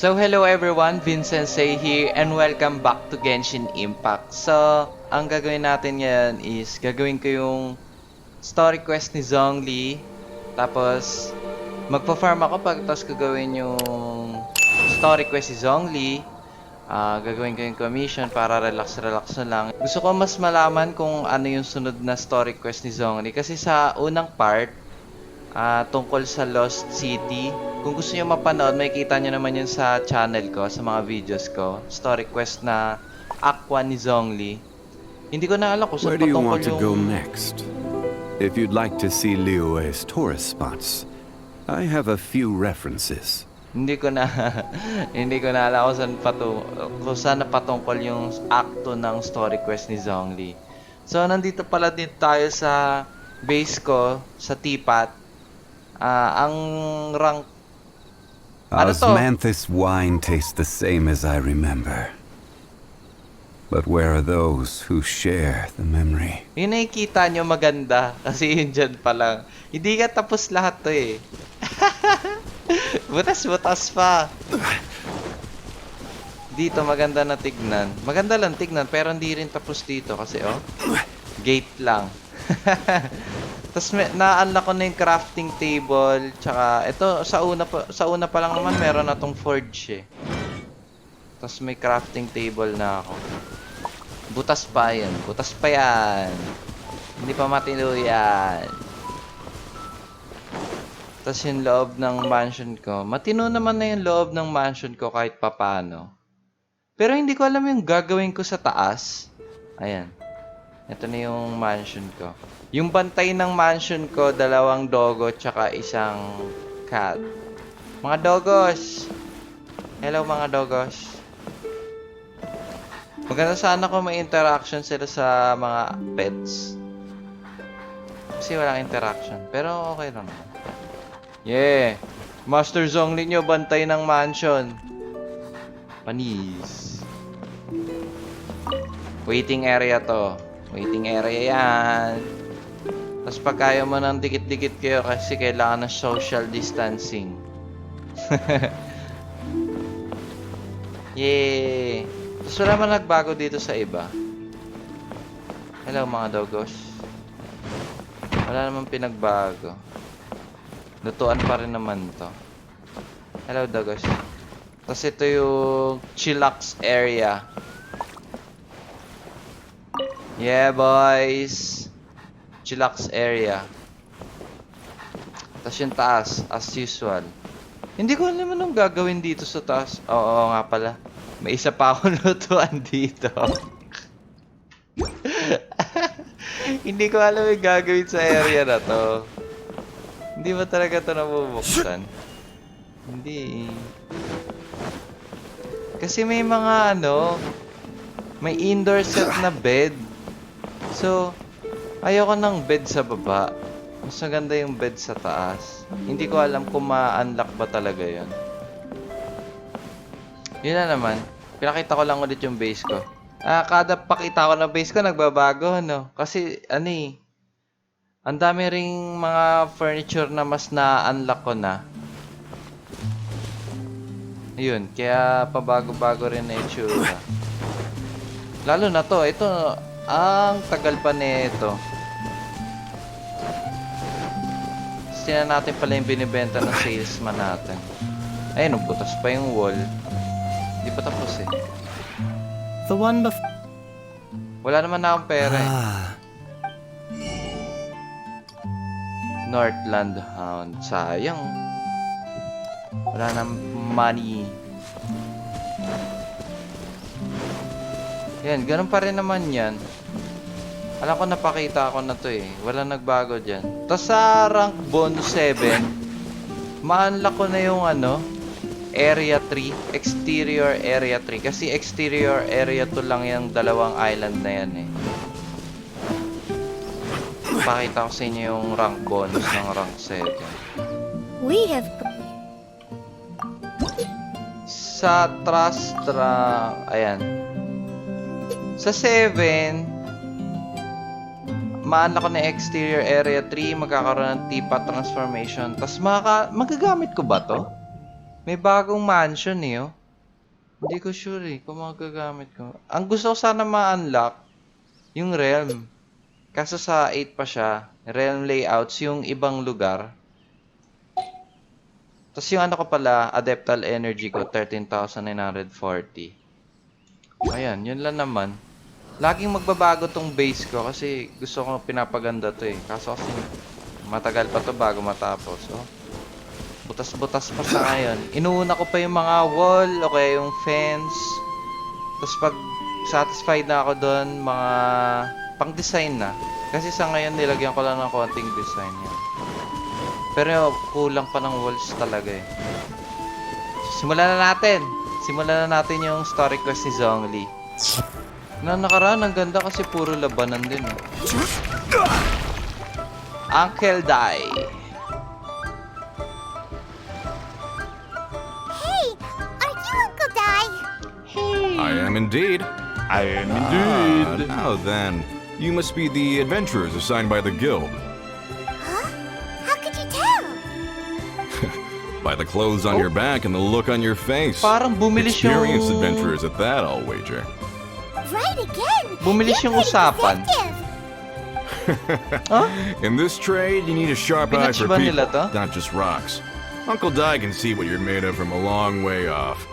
So hello everyone, Vincent here and welcome back to Genshin Impact. So, ang gagawin natin ngayon is gagawin ko yung story quest ni Zhongli. Tapos, magpa-farm ako pagkatapos ko gawin yung story quest ni Zhongli. Gagawin ko yung commission para relax na lang. Gusto ko mas malaman kung ano yung sunod na story quest ni Zhongli. Kasi sa unang part, tungkol sa Lost City. Kung gusto niyo mapanood, makikita niyo naman yun sa channel ko, sa mga videos ko. Story quest na Aqua ni Zhongli. Hindi ko na alam kung saan Where do you patungkol want to yung... go next? If you'd like to see Liyue's tourist spots, I have a few references. Hindi ko na hindi ko na alam kung saan patungkol yung akto ng story quest ni Zhongli. So nandito pala din tayo sa base ko sa Tipat. Ang rank ano to? Osmanthus wine tastes the same as I remember. But where are those who share the memory? Yung nakikita nyo maganda kasi yun dyan pa lang. Hindi ka tapos lahat to eh. Butas-butas pa. Dito maganda na tignan. Maganda lang tignan pero hindi rin tapos dito kasi oh. Gate lang. Tapos na-unlock ko na yung crafting table. Tsaka ito sa una pa lang naman meron na tong forge eh. Tapos may crafting table na ako. Butas pa yan. Butas pa yan. Hindi pa matino yan. Tapos yung loob ng mansion ko. Matino naman na yung loob ng mansion ko kahit papano. Pero hindi ko alam yung gagawin ko sa taas. Ayan. Ito na yung mansion ko. Yung bantay ng mansion ko, 2 dogo tsaka 1 cat. Mga dogos! Hello mga dogos. Maganda sana kung may interaction sila sa mga pets. Kasi walang interaction. Pero okay lang. Yeah! Master Zhongli nyo, bantay ng mansion. Panis. Waiting area to. Waiting area yan. Tapos pag kaya mo ng dikit-dikit kayo kasi kailangan ng social distancing. Yay! Tapos wala man nagbago dito sa iba. Hello mga dogos. Wala naman pinagbago. Lutuan pa rin naman to. Hello dogos. Tapos ito yung chillax area. Yeah boys! Chillax area. Tapos yung taas, as usual. Hindi ko alam anong gagawin dito sa taas. Oo nga pala. May isa pa akong lutuan dito. Hindi ko alam yung gagawin sa area na to. Hindi ba talaga ito nabubuksan? Hindi. Kasi may mga may indoor set na bed. So, ayoko ng bed sa baba. Mas maganda yung bed sa taas. Hindi ko alam kung ma-unlock ba talaga yun. Yun na naman. Pinakita ko lang ulit yung base ko. Kada pakita ko ng base ko, nagbabago, Kasi, ang dami ring mga furniture na mas na-unlock ko na. Ayun, kaya pabago-bago rin na itsura. Lalo na to, ito, ang tagal pa nito. Tingnan natin pala yung binibenta ng salesman natin. Ayun, butas pa yung wall. Hindi pa tapos eh. The one Wala naman na akong pera eh. Northland Hound. Sayang. Wala na money. Yan, ganun pa rin naman yan. Alam ko napakita ako na to eh. Wala nagbago dyan. Tapos sa rank bonus 7, ma-unlock ko na yung area 3. Exterior area 3. Kasi exterior area 2 lang yung 2 island na yan eh. Pakita ko sa inyo yung rank bonus ng rank 7. we have Sa trust rank, ayan. Sa 7, ma-unlock ko na exterior area 3, magkakaroon ng tipa transformation. Tapos magagamit ko ba to? May bagong mansion eh, oh. Hindi ko sure eh kung magagamit ko. Ang gusto ko sana ma-unlock, yung realm. Kaso sa 8 pa siya, realm layouts, yung ibang lugar. Tapos yung ano ko pala, adeptal energy ko, 13,940. Ayan, yun lang naman. Laging magbabago tong base ko kasi gusto ko pinapaganda to eh. Kaso kasi matagal pa to bago matapos. Oh. Butas-butas pa sa ngayon. Inuuna ko pa yung mga wall o kaya yung fence. Tapos pag satisfied na ako doon, mga pang-design na. Kasi sa ngayon nilagyan ko lang ng konting design yan. Pero kulang pa ng walls talaga eh. Simulan na natin! Simulan na natin yung story quest ni Zhongli. Na nakaraan, ang ganda kasi puro labanan din eh. Uncle Dai. I am indeed. I am indeed. Now then, you must be the adventurers assigned by the guild. Huh? How could you tell? By the clothes on your back and the look on your face. Parang bumilis Experienced yung... adventurers at that, I'll wager. Right again. Bumilis yung You're pretty usapan. deceptive. Huh? In this trade, you need a sharp eye for Pinatch ba people, nila to? not just rocks. Uncle Di can see what you're made of from a long way off.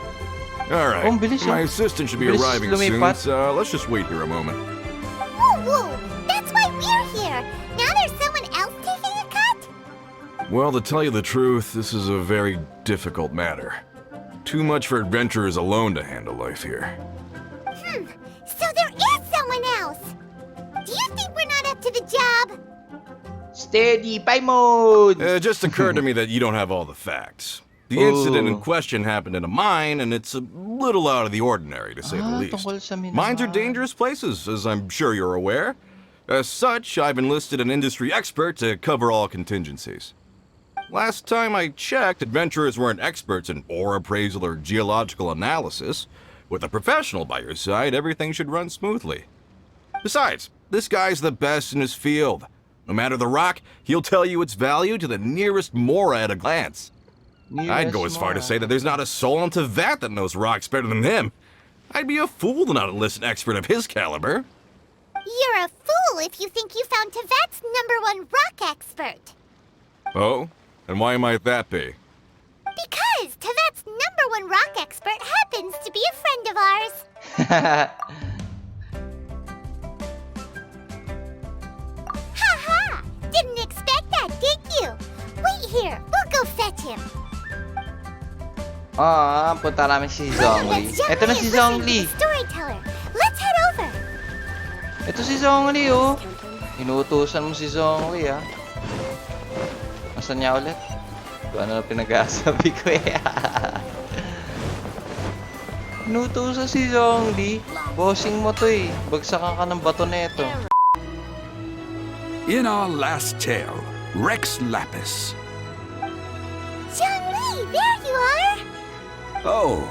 All right, Oh, ang bilis, my ah. assistant should be Bilis arriving soon, lumipat. so let's just wait here a moment. Woo woo. That's why we're here. Now there's someone else taking a cut? Well, to tell you the truth, this is a very difficult matter. Too much for adventurers alone to handle life here. So there is someone else. Do you think we're not up to the job? Steady, pie mode! It just occurred to me that you don't have all the facts. The incident in question happened in a mine, and it's a little out of the ordinary, to say the least. Tungkol sa Mines are minamahal. dangerous places, as I'm sure you're aware. As such, I've enlisted an industry expert to cover all contingencies. Last time I checked, adventurers weren't experts in ore appraisal or geological analysis. With a professional by your side, everything should run smoothly. Besides, this guy's the best in his field. No matter the rock, he'll tell you its value to the nearest mora at a glance. I'd go as far to say that there's not a soul on Tevat that knows rocks better than him. I'd be a fool to not enlist an expert of his caliber. You're a fool if you think you found Tevat's #1 rock expert. Oh? And why might that be? Because Tevat's #1 rock expert happens to be a friend of ours. Ha ha! Didn't expect that, did you? Wait here. We'll go fetch him. Punta namin si Zhongli. Let's jump Ito na in si and listen to Zhongli. the storyteller. Let's head over. Ito si Zhongli, oh. Inuutusan mo si Zhongli, ah. Nasaan niya ulit? Kung ano na pinag-aasabi ko, eh. Inuutusan si Zhongli. Bossing mo to, eh. Bagsakan ka ng bato na ito. In our last tale, Rex Lapis. Zhongli, there you are. Oh,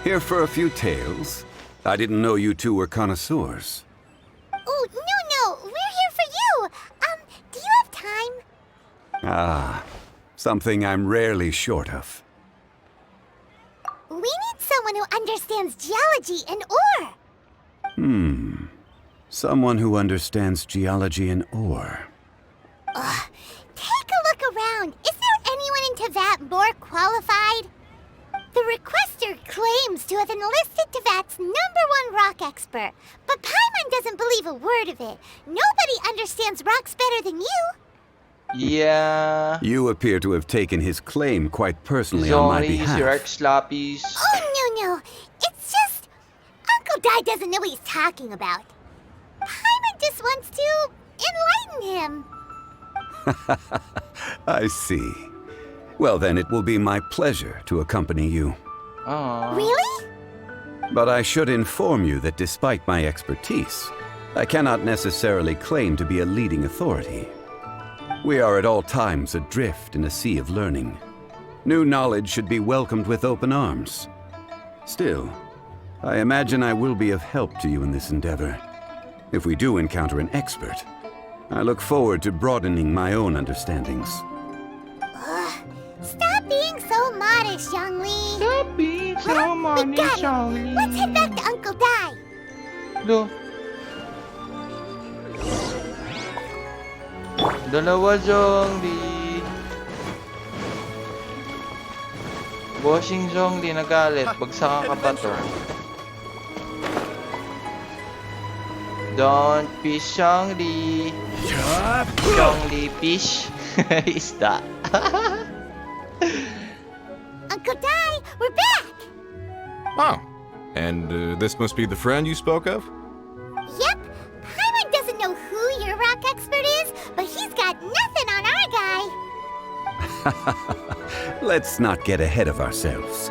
here for a few tales. I didn't know you two were connoisseurs. Oh, no, we're here for you. Do you have time? Ah, something I'm rarely short of. We need someone who understands geology and ore. Someone who understands geology and ore. Take a look around. Is there anyone in Tevat more qualified? The requester claims to have enlisted Tevat's #1 rock expert, but Paimon doesn't believe a word of it. Nobody understands rocks better than you. Yeah. You appear to have taken his claim quite personally on my Zhongli, si behalf. Rex Lapis. Oh, no. It's just... Uncle Dai doesn't know what he's talking about. Paimon just wants to enlighten him. I see. Well, then it will be my pleasure to accompany you. Aww. Really? But I should inform you that despite my expertise, I cannot necessarily claim to be a leading authority. We are at all times adrift in a sea of learning. New knowledge should be welcomed with open arms. Still, I imagine I will be of help to you in this endeavor. If we do encounter an expert, I look forward to broadening my own understandings. Stop being so modest. Thanks, Zhongli. Sabi Well, sama we ni got him. Zhongli. Let's head back to Uncle Dai. Lo. Dalawa Zhongli. Bossing Zhongli nagalit. Bagsakan ka ba to? Don't fish Zhongli. Zhongli fish. Isda. Uncle Dai, we're back. Oh, and this must be the friend you spoke of? Yep. Paimon doesn't know who your rock expert is, but he's got nothing on our guy. Let's not get ahead of ourselves.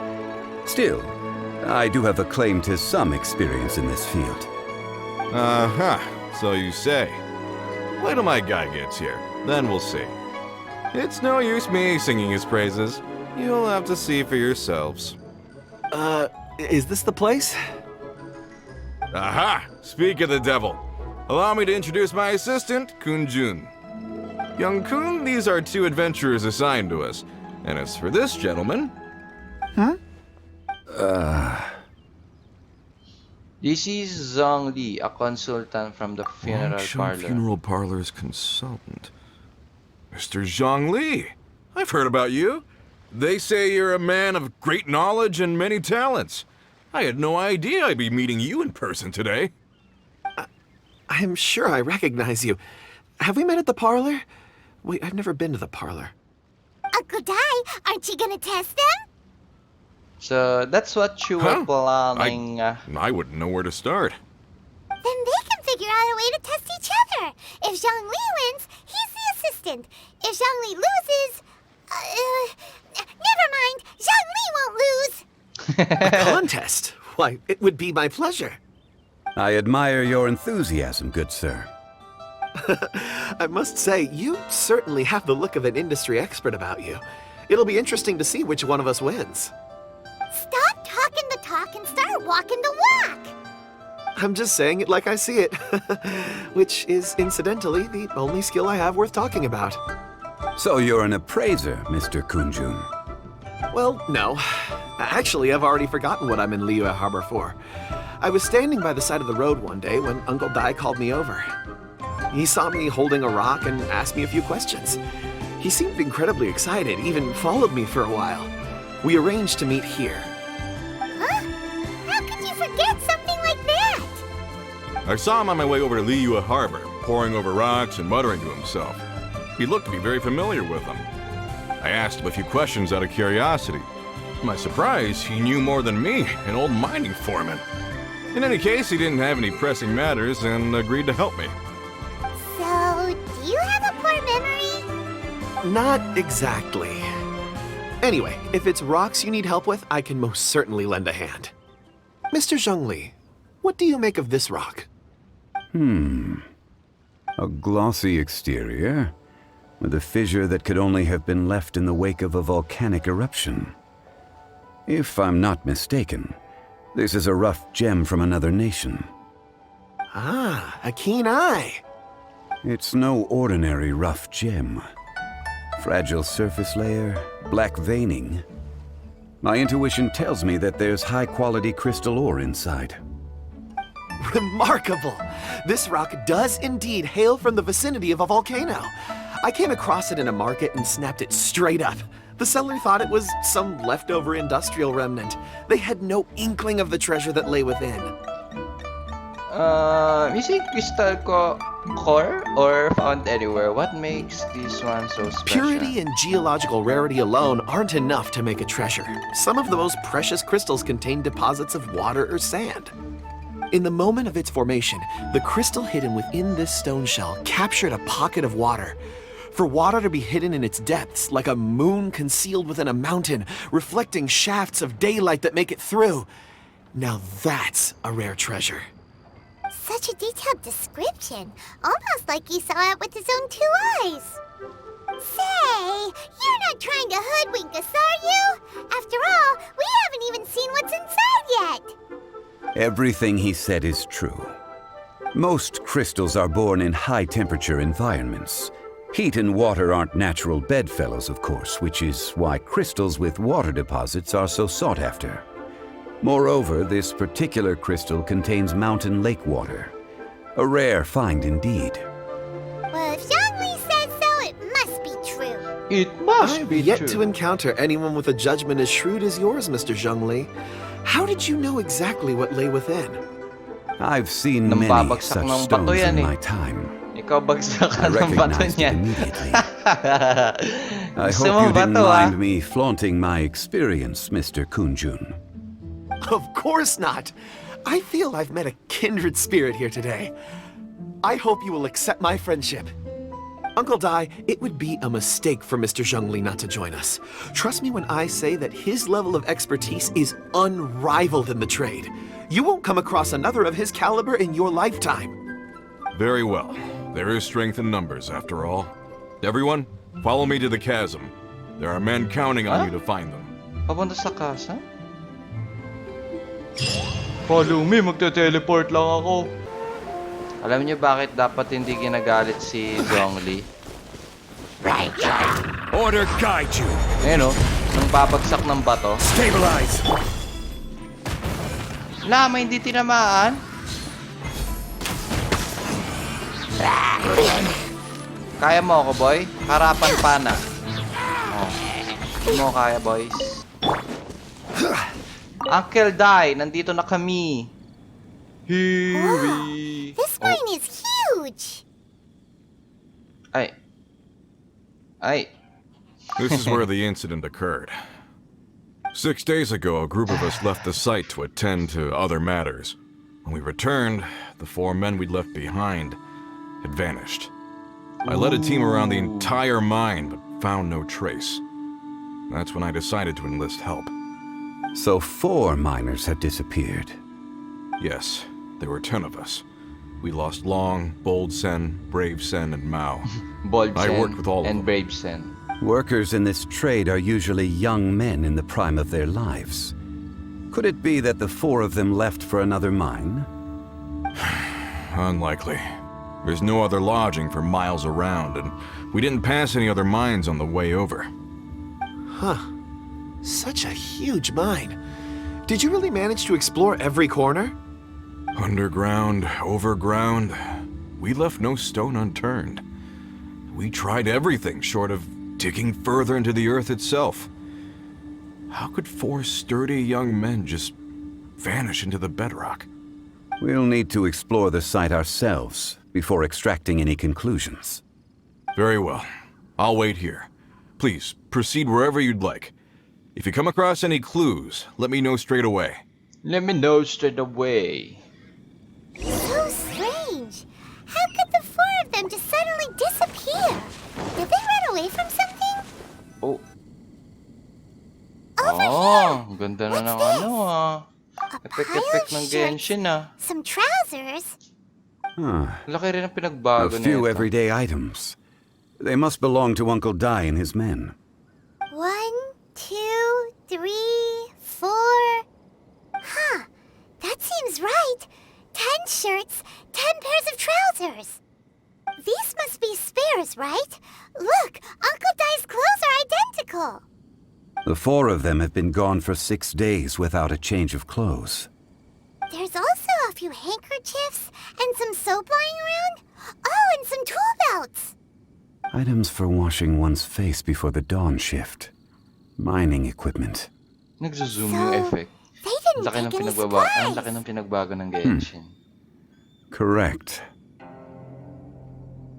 Still, I do have a claim to some experience in this field. Uh-huh, so you say. Wait till my guy gets here, then we'll see. It's no use me singing his praises. You'll have to see for yourselves. Is this the place? Aha! Speak of the devil. Allow me to introduce my assistant, Kun Jun. Young Kun, these are 2 adventurers assigned to us. And as for this gentleman... This is Zhongli, a consultant from the funeral Longshore parlor. Funeral Parlor's consultant. Mr. Zhongli, I've heard about you. They say you're a man of great knowledge and many talents. I had no idea I'd be meeting you in person today. I'm sure I recognize you. Have we met at the parlor? Wait, I've never been to the parlor. Uncle Dai, aren't you gonna test them? So that's what you were Huh? planning. I wouldn't know where to start. Then they can figure out a way to test each other. If Zhongli wins, he's the assistant. If Zhongli loses... never mind. Zhongli won't lose. A contest? Why, it would be my pleasure. I admire your enthusiasm, good sir. I must say, you certainly have the look of an industry expert about you. It'll be interesting to see which one of us wins. Stop talking the talk and start walking the walk. I'm just saying it like I see it. Which is, incidentally, the only skill I have worth talking about. So you're an appraiser, Mr. Kunjun. Well, no. Actually, I've already forgotten what I'm in Liyue Harbor for. I was standing by the side of the road one day when Uncle Dai called me over. He saw me holding a rock and asked me a few questions. He seemed incredibly excited, even followed me for a while. We arranged to meet here. Huh? How could you forget something like that? I saw him on my way over to Liyue Harbor, poring over rocks and muttering to himself. He looked to be very familiar with them. I asked him a few questions out of curiosity. To my surprise, he knew more than me, an old mining foreman. In any case, he didn't have any pressing matters and agreed to help me. So, do you have a poor memory? Not exactly. Anyway, if it's rocks you need help with, I can most certainly lend a hand. Mr. Zhongli, what do you make of this rock? A glossy exterior, with a fissure that could only have been left in the wake of a volcanic eruption. If I'm not mistaken, this is a rough gem from another nation. Ah, a keen eye. It's no ordinary rough gem. Fragile surface layer, black veining. My intuition tells me that there's high-quality crystal ore inside. Remarkable! This rock does indeed hail from the vicinity of a volcano. I came across it in a market and snapped it straight up. The seller thought it was some leftover industrial remnant. They had no inkling of the treasure that lay within. Is it crystal core or found anywhere? What makes this one so special? Purity and geological rarity alone aren't enough to make a treasure. Some of the most precious crystals contain deposits of water or sand. In the moment of its formation, the crystal hidden within this stone shell captured a pocket of water. For water to be hidden in its depths, like a moon concealed within a mountain, reflecting shafts of daylight that make it through. Now that's a rare treasure. Such a detailed description. Almost like he saw it with his own 2 eyes. Say, you're not trying to hoodwink us, are you? After all, we haven't even seen what's inside yet. Everything he said is true. Most crystals are born in high-temperature environments, Heat and water aren't natural bedfellows, of course, which is why crystals with water deposits are so sought after. Moreover, this particular crystal contains mountain lake water. A rare find indeed. Well, if Zhongli says so, it must be true. It must I've be yet true. to encounter anyone with a judgment as shrewd as yours, Mr. Zhongli. How did you know exactly what lay within? I've seen many Nambabagsak such ng stones bato yan in eh. my time. Ikaw bagsak I ka ng bato recognized it niyan. immediately. I Gusto hope mo you didn't bato, ah? mind me flaunting my experience, Mr. Kunjun. Of course not. I feel I've met a kindred spirit here today. I hope you will accept my friendship. Uncle Dai, it would be a mistake for Mr. Zhongli not to join us. Trust me when I say that his level of expertise is unrivaled in the trade. You won't come across another of his caliber in your lifetime. Very well. There is strength in numbers, after all. Everyone, follow me to the chasm. There are men counting on Huh? you to find them. Papunta sa casa? Follow me, magte-teleport lang ako. Alam niyo bakit dapat hindi ginagalit si Zhongli? Order guide you. Ayun o, nang babagsak ng bato. Stabilize. May hindi tinamaan. Kaya mo ako, boy? Harapan pa na. Oh. Hindi mo kaya, boys. Uncle Dai, nandito na kami. Here we... This mine is huge. Ay. Ay. This is where the incident occurred. 6 days ago, a group of us left the site to attend to other matters. When we returned, the 4 men we'd left behind had vanished. I led a team around the entire mine, but found no trace. That's when I decided to enlist help. So 4 miners have disappeared. Yes, there were 10 of us. We lost Long, Bold Sen, Brave Sen, and Mao. Bold I Sen worked with all of and them. Brave Sen. Workers in this trade are usually young men in the prime of their lives. Could it be that the 4 of them left for another mine? Unlikely. There's no other lodging for miles around, and we didn't pass any other mines on the way over. Huh. Such a huge mine. Did you really manage to explore every corner? Underground, overground, we left no stone unturned. We tried everything short of digging further into the earth itself. How could 4 sturdy young men just vanish into the bedrock? We'll need to explore the site ourselves before extracting any conclusions. Very well. I'll wait here. Please, proceed wherever you'd like. If you come across any clues, let me know straight away. Let me know straight away. So strange. How could the 4 of them just suddenly disappear? Did they run away from something? Oh. Over Oh, here. ganda na What's ng this? ano ah. A Epek-epek pile ng of shirts, Genshin ah. some trousers. Laki rin ang A pinagbago few nito. everyday items. They must belong to Uncle Dai and his men. 1, 2, 3, 4. Huh. That seems right. 10 shirts, 10 pairs of trousers. These must be spares, right? Look, Uncle Dai's clothes are identical. The 4 of them have been gone for 6 days without a change of clothes. There's also a few handkerchiefs and some soap lying around. Oh, and some tool belts. Items for washing one's face before the dawn shift. Mining equipment. Nagzo-zoom So, yung effect. They didn't Laki ng take any pinagbabago. Ang supplies. laki ng pinagbago ng Genshin. Correct.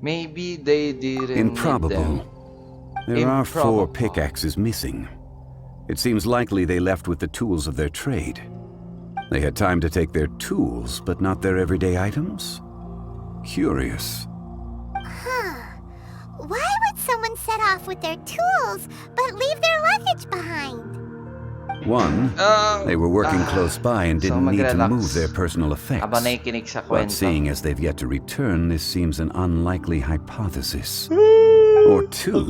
Maybe they didn't need Improbable. them. There are 4 Improbable. pickaxes missing. It seems likely they left with the tools of their trade. They had time to take their tools, but not their everyday items? Curious. Huh. Why would someone set off with their tools but leave their luggage behind? One, they were working close by and So didn't need to mag-relax. move their personal effects. Habang nakikinig sa But kwento. seeing as they've yet to return, this seems an unlikely hypothesis. Or 2,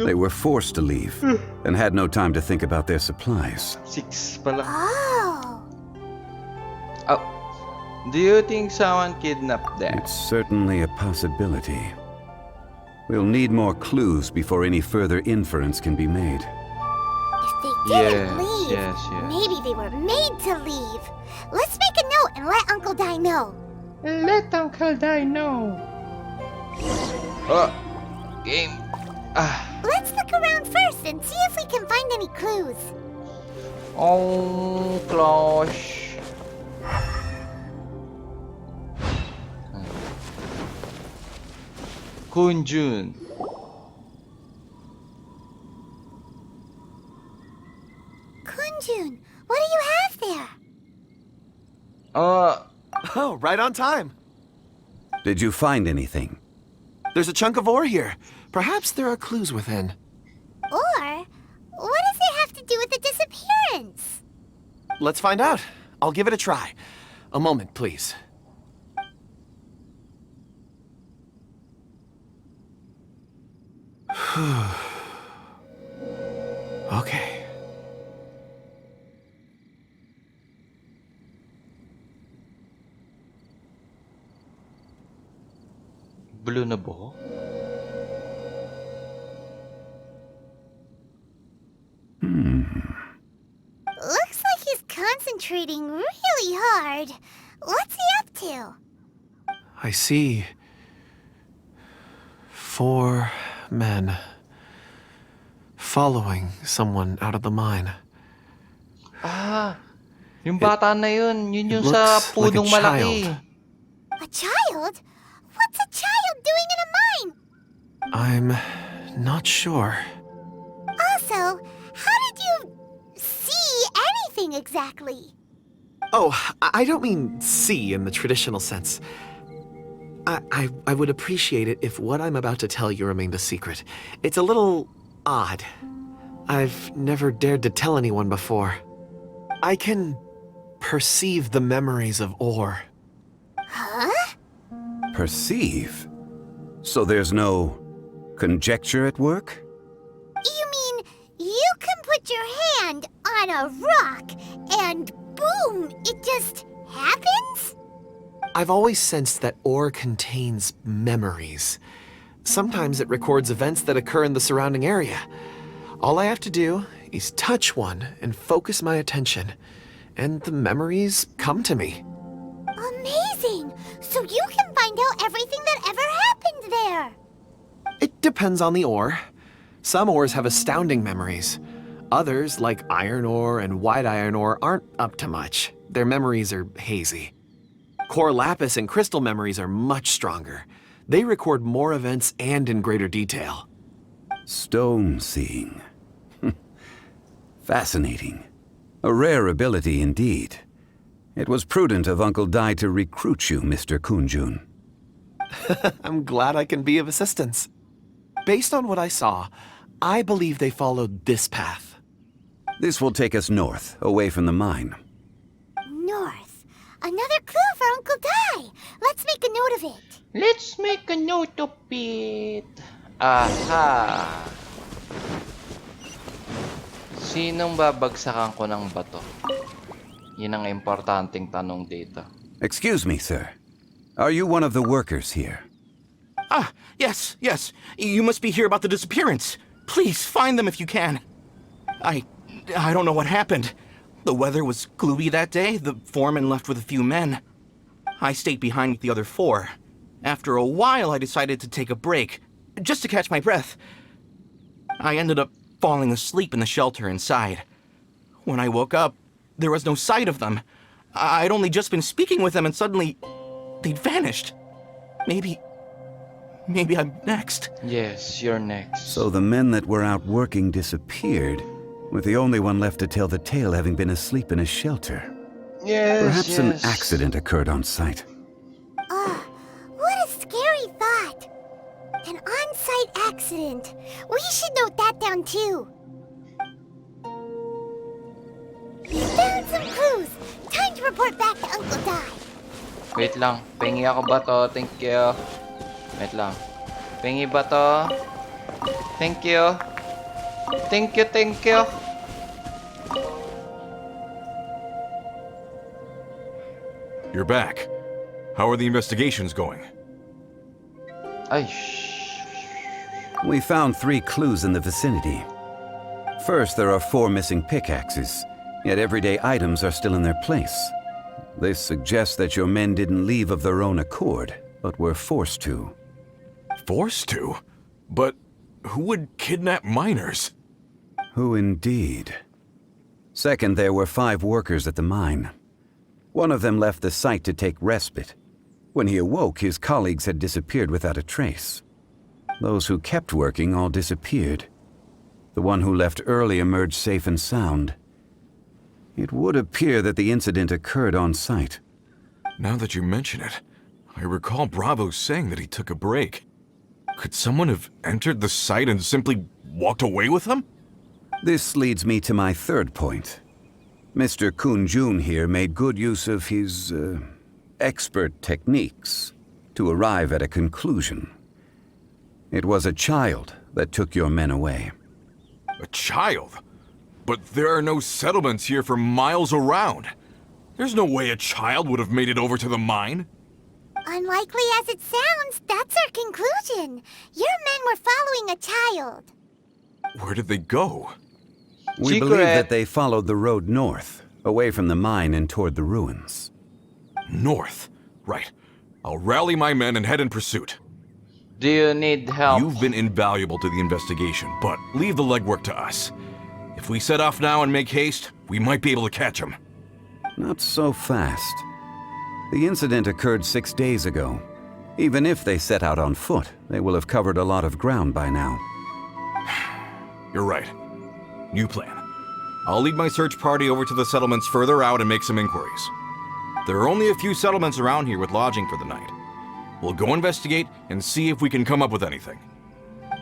they were forced to leave and had no time to think about their supplies. 6 pala. Oh. Oh. Do you think someone kidnapped them? It's certainly a possibility. We'll need more clues before any further inference can be made. If they didn't Yes, leave, yes, yes. maybe they were made to leave. Let's make a note and let Uncle Dai know. Let Uncle Dai know. Oh, game. Ah, Let's look around first and see if we can find any clues. oh, Clash. Kunjun. Kunjun, what do you have there? Oh, right on time. Did you find anything? There's a chunk of ore here. Perhaps there are clues within. Or, what does it have to do with the disappearance? Let's find out. I'll give it a try. A moment, please. Okay. Blue na buhok? Looks like he's concentrating really hard. What's he up to? I see 4 men following someone out of the mine. Ah, yung bata na yun. Yun yung sa looks like a punong malaki. child. A child? What's a child doing in a mine? I'm not sure. Also, how did you see anything exactly? Oh, I don't mean see in the traditional sense. I would appreciate it if what I'm about to tell you remained a secret. It's a little odd. I've never dared to tell anyone before. I can perceive the memories of ore. Huh? Perceive? So there's no conjecture at work? You mean you can put your hand on a rock and boom, it just happens? I've always sensed that ore contains memories. Sometimes it records events that occur in the surrounding area. All I have to do is touch one and focus my attention, and the memories come to me. Amazing! So you can find out everything that ever happened there. It depends on the ore. Some ores have astounding memories. Others, like iron ore and white iron ore, aren't up to much. Their memories are hazy. Core lapis and crystal memories are much stronger. They record more events and in greater detail. Stone seeing. Fascinating. A rare ability indeed. It was prudent of Uncle Dai to recruit you, Mr. Kunjun. I'm glad I can be of assistance. Based on what I saw, I believe they followed this path. This will take us north, away from the mine. North. Another clue for Uncle Dai. Let's make a note of it. Let's make a note of it. Aha. Sinong babagsakan ko ng bato? Yun ang importanteng tanong dito. Excuse me, sir. Are you one of the workers here? Ah, yes. You must be here about the disappearance. Please find them if you can. I don't know what happened. The weather was gloomy that day. The foreman left with a few men. I stayed behind with the other 4. After a while, I decided to take a break, just to catch my breath. I ended up falling asleep in the shelter inside. When I woke up, there was no sight of them. I'd only just been speaking with them and suddenly they'd vanished. Maybe I'm next. Yes, you're next. So the men that were out working disappeared, with the only one left to tell the tale having been asleep in a shelter. Yes, Perhaps an yes. accident occurred on site. What a scary thought. An on-site accident. We should note that down too. We found some clues. Time to report back to Uncle Dai. Wait lang. Pengi ako ba to? Thank you. Wait lang. Pengi ba to? Thank you. Thank you. You're back. How are the investigations going? Ay, We found 3 clues in the vicinity. First, there are 4 missing pickaxes, yet everyday items are still in their place. This suggests that your men didn't leave of their own accord, but were forced to. Forced to? But who would kidnap miners? Who indeed? Second, there were 5 workers at the mine. One of them left the site to take respite. When he awoke, his colleagues had disappeared without a trace. Those who kept working all disappeared. The one who left early emerged safe and sound. It would appear that the incident occurred on site. Now that you mention it, I recall Bravo saying that he took a break. Could someone have entered the site and simply walked away with him? This leads me to my third point. Mr. Kun-jun here made good use of his, expert techniques to arrive at a conclusion. It was a child that took your men away. A child? But there are no settlements here for miles around. There's no way a child would have made it over to the mine. Unlikely as it sounds, that's our conclusion. Your men were following a child. Where did they go? We Secret. believe that they followed the road north, away from the mine and toward the ruins. North. Right. I'll rally my men and head in pursuit. Do you need help? You've been invaluable to the investigation, but leave the legwork to us. If we set off now and make haste, we might be able to catch him. Not so fast. The incident occurred 6 days ago. Even if they set out on foot, they will have covered a lot of ground by now. You're right. New plan. I'll lead my search party over to the settlements further out and make some inquiries. There are only a few settlements around here with lodging for the night. We'll go investigate and see if we can come up with anything.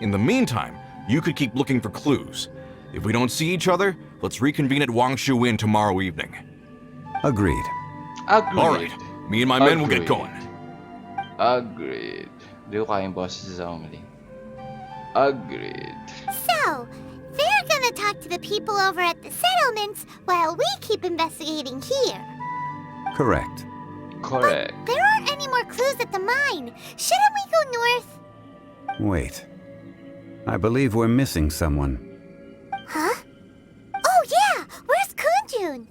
In the meantime, you could keep looking for clues. If we don't see each other, let's reconvene at Wangshu Inn tomorrow evening. Agreed. Agreed. All right. Me and my men will get Agreed. going. Agreed. Di ko kayang boss si Zhongli. Agreed. So, they're gonna talk to the people over at the settlements while we keep investigating here. Correct. Correct. There aren't any more clues at the mine. Shouldn't we go north? Wait. I believe we're missing someone. Huh? Oh yeah! Where's Kunjun?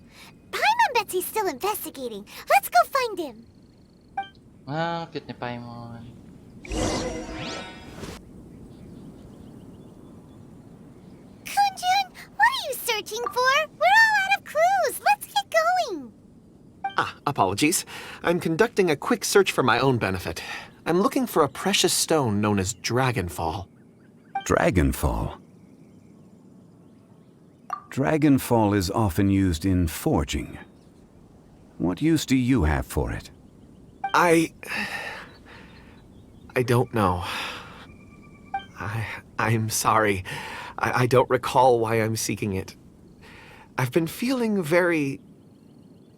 Paimon bets he's still investigating. Let's go find him. Ah, cute ni Paimon. Kunjun, what are you searching for? We're all out of clues. Let's get going. Apologies. I'm conducting a quick search for my own benefit. I'm looking for a precious stone known as Dragonfall. Dragonfall. Dragonfall is often used in forging. What use do you have for it? I don't know. I'm sorry. I don't recall why I'm seeking it. I've been feeling very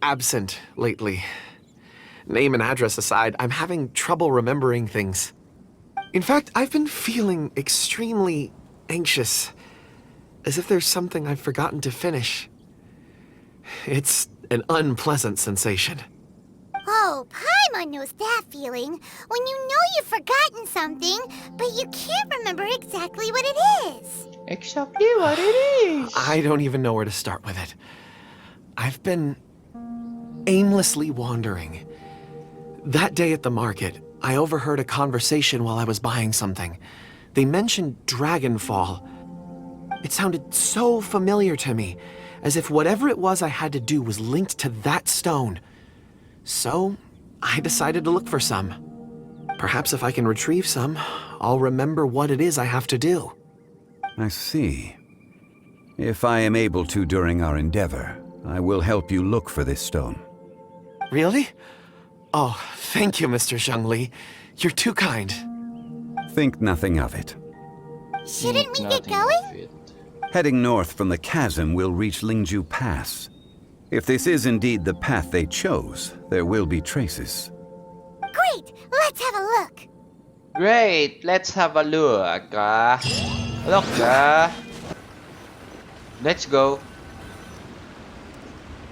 absent lately. Name and address aside, I'm having trouble remembering things. In fact, I've been feeling extremely anxious, as if there's something I've forgotten to finish. It's an unpleasant sensation. Oh, Paimon knows that feeling. When you know you've forgotten something, but you can't remember exactly what it is. Exactly what it is. I don't even know where to start with it. I've been aimlessly wandering. That day at the market, I overheard a conversation while I was buying something. They mentioned Dragonfall. It sounded so familiar to me, as if whatever it was I had to do was linked to that stone. So, I decided to look for some. Perhaps if I can retrieve some, I'll remember what it is I have to do. I see. If I am able to during our endeavor, I will help you look for this stone. Really? Oh, thank you, Mr. Zhongli. You're too kind. Think nothing of it. Shouldn't we get Nothing going? of it. Heading north from the chasm, we'll reach Lingju Pass. If this is indeed the path they chose, there will be traces. Great, let's have a look. Great, let's have a look. Look, let's go.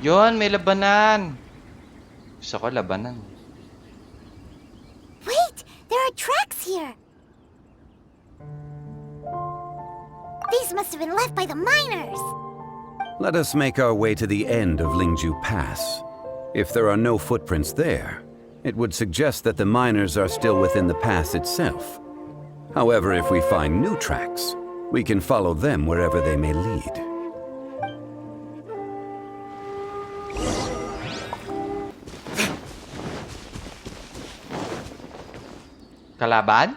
Yun, may labanan. Gusto ko labanan. Wait, there are tracks here. These must have been left by the miners. Let us make our way to the end of Lingju Pass. If there are no footprints there, it would suggest that the miners are still within the pass itself. However, if we find new tracks, we can follow them wherever they may lead. Kalaban?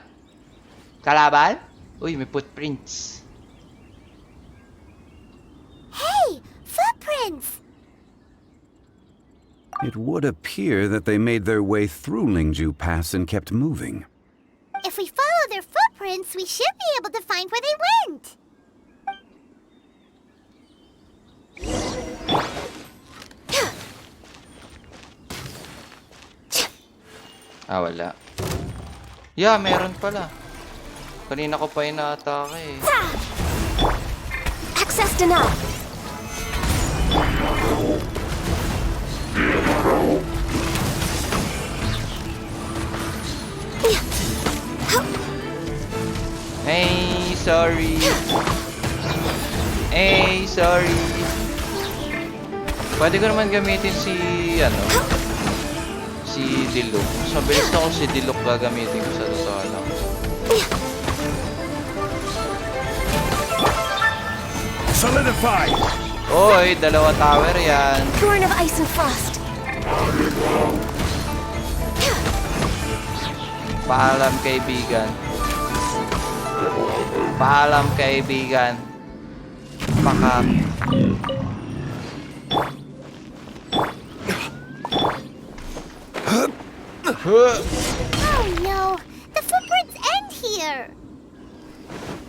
Kalaban? Uy, may footprints. Hey, footprints! It would appear that they made their way through Lingju Pass and kept moving. If we follow their footprints, we should be able to find where they went. Ah, wala. Yeah, meron pala. Kanina ko pa inaatake eh. Access denied. Hey, sorry. Hey, sorry. Pwede ko naman gamitin si, si Diluc. Mas mabilis na kung si Diluc gagamitin ko sa totoo lang. Solidified! Oy, dalawa tower yan. Born of ice and frost. Paalam, kaibigan. Paalam, kaibigan. Pakak. Oh no! The footprints end here!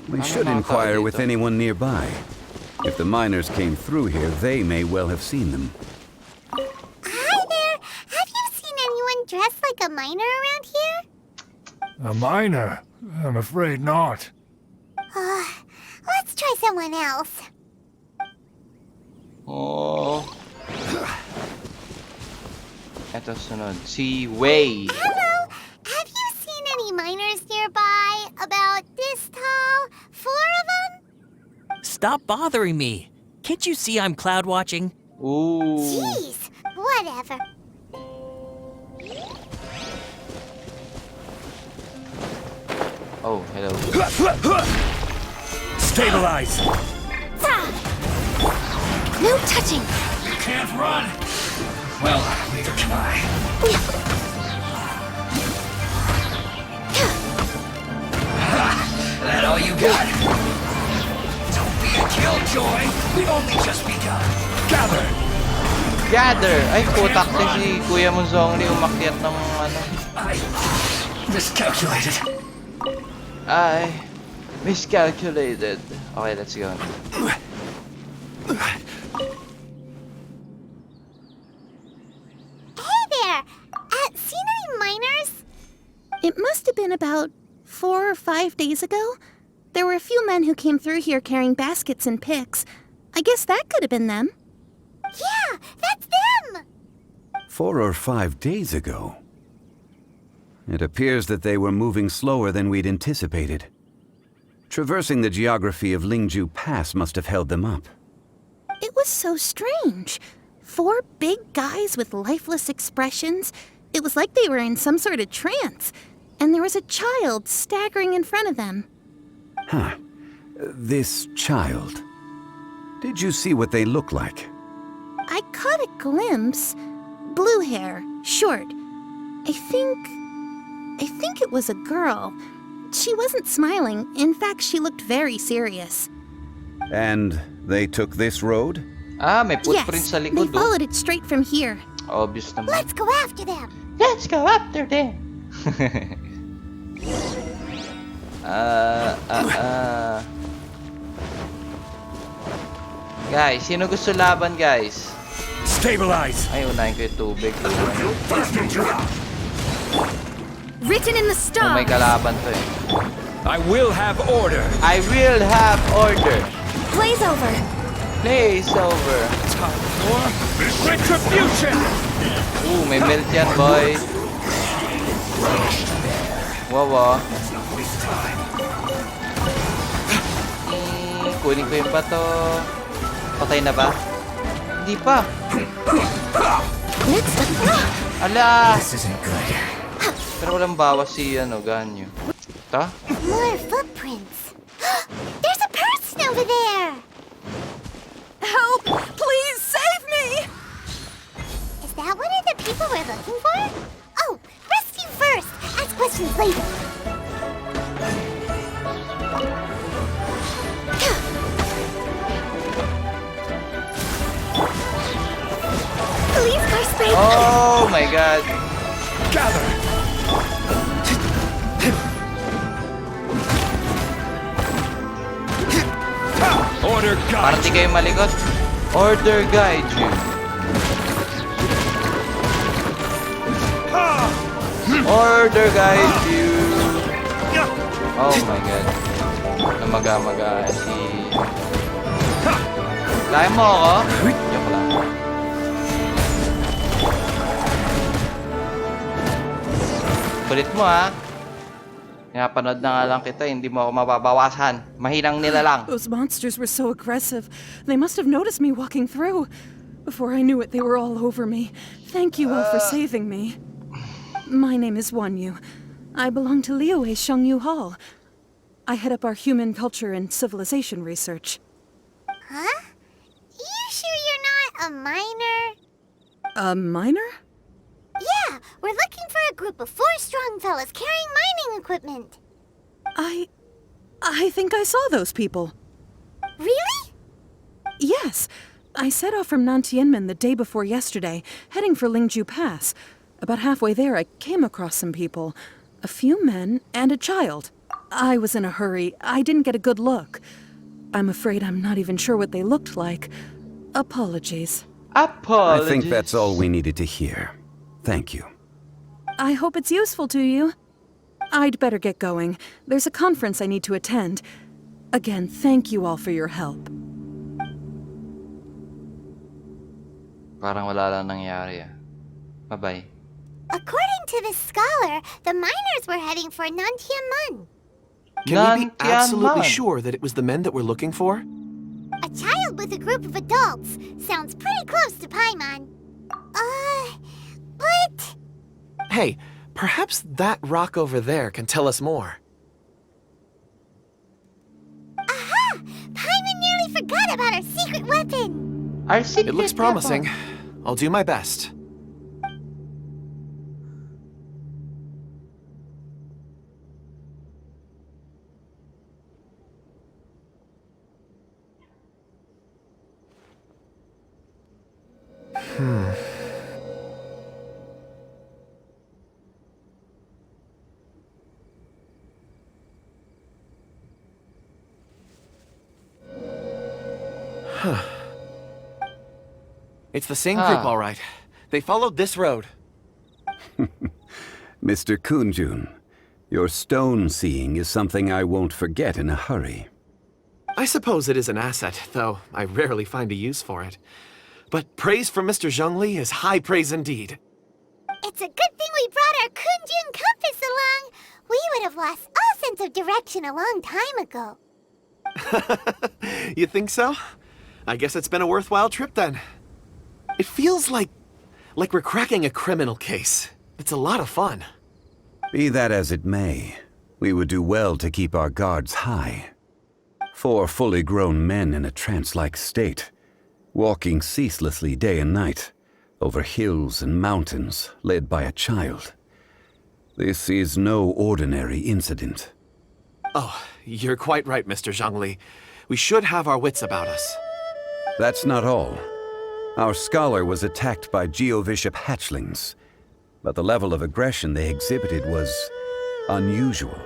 We should inquire with anyone nearby. If the miners came through here, they may well have seen them. Hi there! Have you seen anyone dressed like a miner around here? A miner? I'm afraid not. Let's try someone else. Oh. Eto sunod. Si Wei. Hello! Have you seen any miners nearby? About this tall? 4 of them? Stop bothering me. Can't you see I'm cloud watching? Ooh. Jeez, whatever. Oh, hello. Stabilize! No touching! You can't run! Well, neither can I. That all you got? Don't be a killjoy! We've only just begun. Gather! Gather! Ay, putak na si Kuya mo Zhongli umakyat ng ano. I miscalculated. Ay, miscalculated. Okay, let's go. Hey there! Seen any miners? It must have been about 4 or 5 days ago. There were a few men who came through here carrying baskets and picks. I guess that could have been them. Yeah, that's them! 4 or 5 days ago. It appears that they were moving slower than we'd anticipated. Traversing the geography of Lingju Pass must have held them up. It was so strange. 4 big guys with lifeless expressions. It was like they were in some sort of trance. And there was a child staggering in front of them. Huh. This child. Did you see what they look like? I caught a glimpse. Blue hair, short. I think it was a girl. She wasn't smiling. In fact, she looked very serious. And they took this road? Ah, may footprint Yes, sa they likod, oh. followed it straight from here. Obvious naman. Let's go after them! Let's go after them! Guys, sino gusto laban, guys? Stabilize! Ay, unahin ko yung tubig. Written in the Oh, stars. may kalaban to eh. I will have order! I will have order. Blaze over! Place over. Time for retribution! Ooh, may melt yan, boy. Wow, wow. Kunin ko yung bato. Patay na ba? Hindi pa. Ala! This isn't good. Pero walang bawas si Ganyo. Ito? More footprints. There's a person over there. Help! Please save me! Is that one of the people we're looking for? Oh, rescue first. Ask questions later. Police car sprayed. Oh my god. Gather! Order Parang guide! di kayo malikot. Order guide you. Order guide you. Oh my god. Namaga-maga si... Kaya mo ako? Joke lang. Kulit mo ha. Pinapanood na nga lang kita, hindi mo ako mababawasan. Mahinang nila lang. Those monsters were so aggressive. They must have noticed me walking through. Before I knew it, they were all over me. Thank you all for saving me. My name is Wanyu. I belong to Liyue Shengyu Hall. I head up our human culture and civilization research. Huh? You sure you're not a miner? A miner? Yeah, we're looking for a group of 4 strong fellas carrying mining equipment. I think I saw those people. Really? Yes. I set off from Nantianmen the day before yesterday, heading for Lingju Pass. About halfway there, I came across some people. A few men and a child. I was in a hurry. I didn't get a good look. I'm afraid I'm not even sure what they looked like. Apologies. Apologies. I think that's all we needed to hear. Thank you. I hope it's useful to you. I'd better get going. There's a conference I need to attend. Again, thank you all for your help. Parang wala lang nangyari ah. Bye-bye. According to the scholar, the miners were heading for Nantianmen. Can we be absolutely Nantianmen. sure that it was the men that we're looking for? A child with a group of adults. Sounds pretty close to Paimon. But... Hey, perhaps that rock over there can tell us more. Aha! Paimon nearly forgot about our secret weapon. Our secret It looks promising. I'll do my best. It's the same group, all right. They followed this road. Mr. Kunjun, your stone seeing is something I won't forget in a hurry. I suppose it is an asset, though I rarely find a use for it. But praise from Mr. Zhongli is high praise indeed. It's a good thing we brought our Kunjun compass along. We would have lost all sense of direction a long time ago. You think so? I guess it's been a worthwhile trip then. It feels like we're cracking a criminal case. It's a lot of fun. Be that as it may, we would do well to keep our guards high. 4 fully grown men in a trance-like state, walking ceaselessly day and night, over hills and mountains, led by a child. This is no ordinary incident. Oh, you're quite right, Mr. Zhongli. We should have our wits about us. That's not all. Our scholar was attacked by Geovishap hatchlings, but the level of aggression they exhibited was unusual.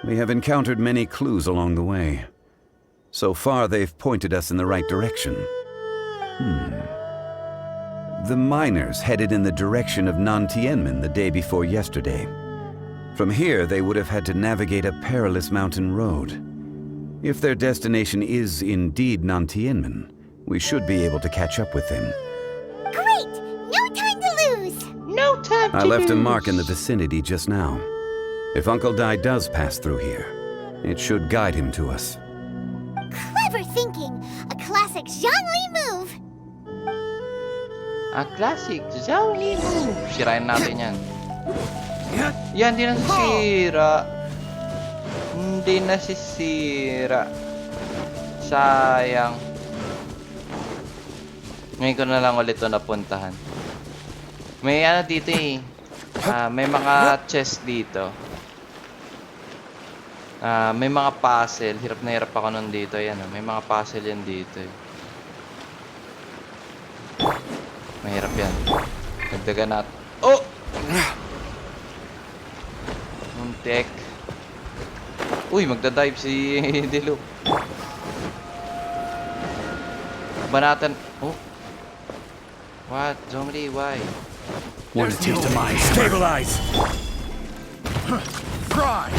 We have encountered many clues along the way. So far, they've pointed us in the right direction. The miners headed in the direction of Nantianmen the day before yesterday. From here, they would have had to navigate a perilous mountain road. If their destination is indeed Nantianmen, we should be able to catch up with them. Great! No time to lose! No time to I left a lose. mark in the vicinity just now. If Uncle Dai does pass through here, it should guide him to us. Clever! Ah, classic. Zhongli move. Sirain natin yan. Yan, di nasisira. Hindi nasisira. Sayang. Ngayon ko na lang ulit ito napuntahan. May ano dito eh. May mga chest dito. May mga puzzle. Hirap na hirap ako nun dito. Ayan, may mga puzzle yan dito eh. Mahirap yan. Dagdagan natin. Oh! Muntik. Uy, magdadive si Dilu. Ba natin? Oh. What? Zhongli, why? Want a taste of my stabilize. Fry.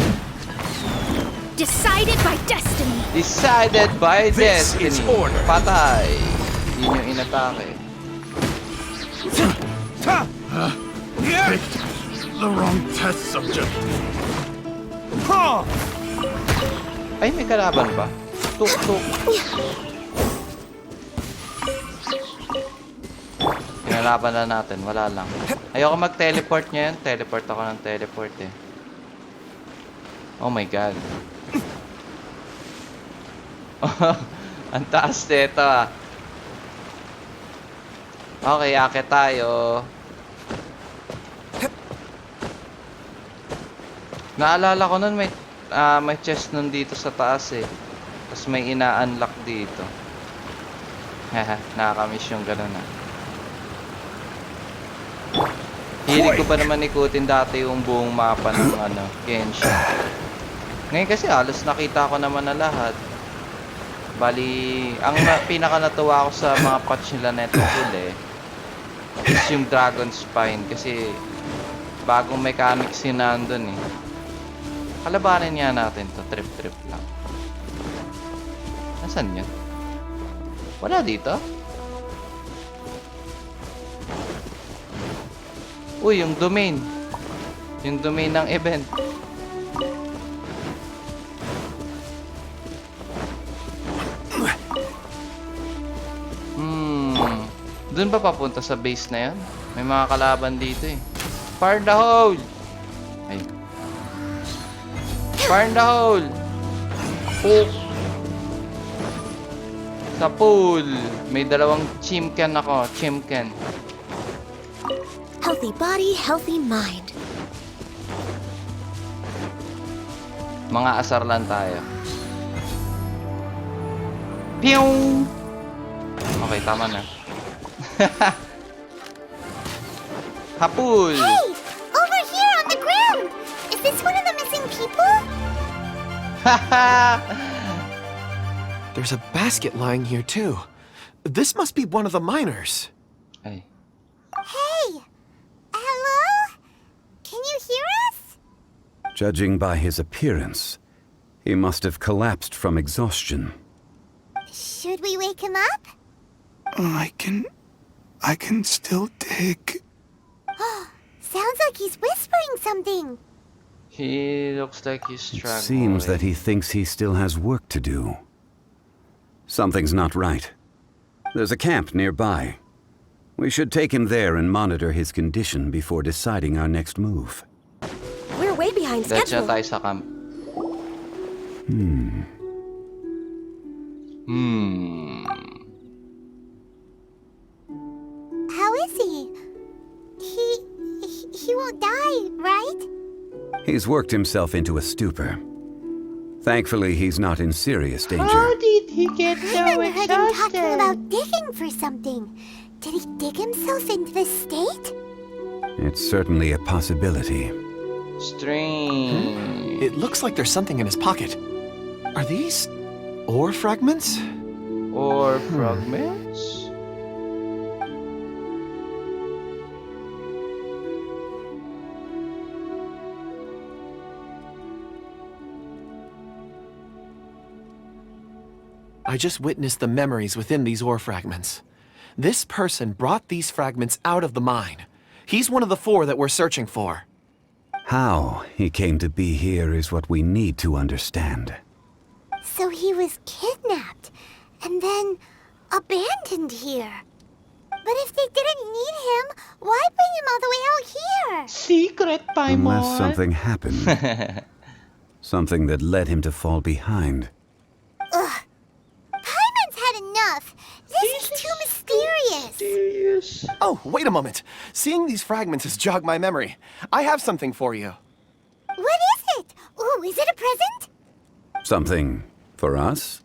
Decided by destiny. Decided by This destiny. is order. Patay. Yun yung inatake. Picked the wrong test subject. Ay, may kalaban ba? Tuk, tuk. Pinalaban na natin. Wala lang. Ayoko mag-teleport ngayon. Teleport ako ng teleport eh. Oh my god. Ang taas nito ah. Okay, akit tayo. Naalala ko nun may chest nun dito sa taas eh. Tapos may ina-unlock dito. Haha, nakakamiss yung gano'n ah. Hilig ko pa naman ikutin dati yung buong mapa ng Genshin. Ngayon kasi halos nakita ko naman na lahat. Bali, ang pinaka natuwa ko sa mga patch nila neto huli is yung Dragon Spine kasi bagong mechanics yun nandun eh. Kalabanin nga natin to, trip lang. Nasaan yan? Wala dito? Uy, yung domain. Yung domain ng event. Doon ba papunta sa base na yan? May mga kalaban dito eh. Fire in the hole! Ay. Fire in the hole! Hook! Sa pool! May dalawang chimken ako. Chimken. Healthy body, healthy mind. Mga asar lang tayo. Pew! Okay, tama na. Hapul! Hey! Over here on the ground! Is this one of the missing people? There's a basket lying here, too. This must be one of the miners. Ay. Hey! Hello? Can you hear us? Judging by his appearance, he must have collapsed from exhaustion. Should we wake him up? I can still dig. Sounds like he's whispering something. He looks like he's It struggling. seems that he thinks he still has work to do. Something's not right. There's a camp nearby. We should take him there and monitor his condition before deciding our next move. We're way behind Let's na schedule. tayo sa camp. How is he? He won't die, right? He's worked himself into a stupor. Thankfully, he's not in serious danger. How did he get I so heard him talking exhausted? about digging for something. Did he dig himself into this state? It's certainly a possibility. Strange. It looks like there's something in his pocket. Are these ore fragments? Or fragments? I just witnessed the memories within these ore fragments. This person brought these fragments out of the mine. He's one of the 4 that we're searching for. How he came to be here is what we need to understand. So he was kidnapped and then abandoned here. But if they didn't need him, why bring him all the way out here? Secret, Paimon! Unless something happened. Something that led him to fall behind. Ugh. Paimon's had enough. This is too mysterious. Oh, wait a moment. Seeing these fragments has jogged my memory. I have something for you. What is it? Ooh, is it a present? Something for us?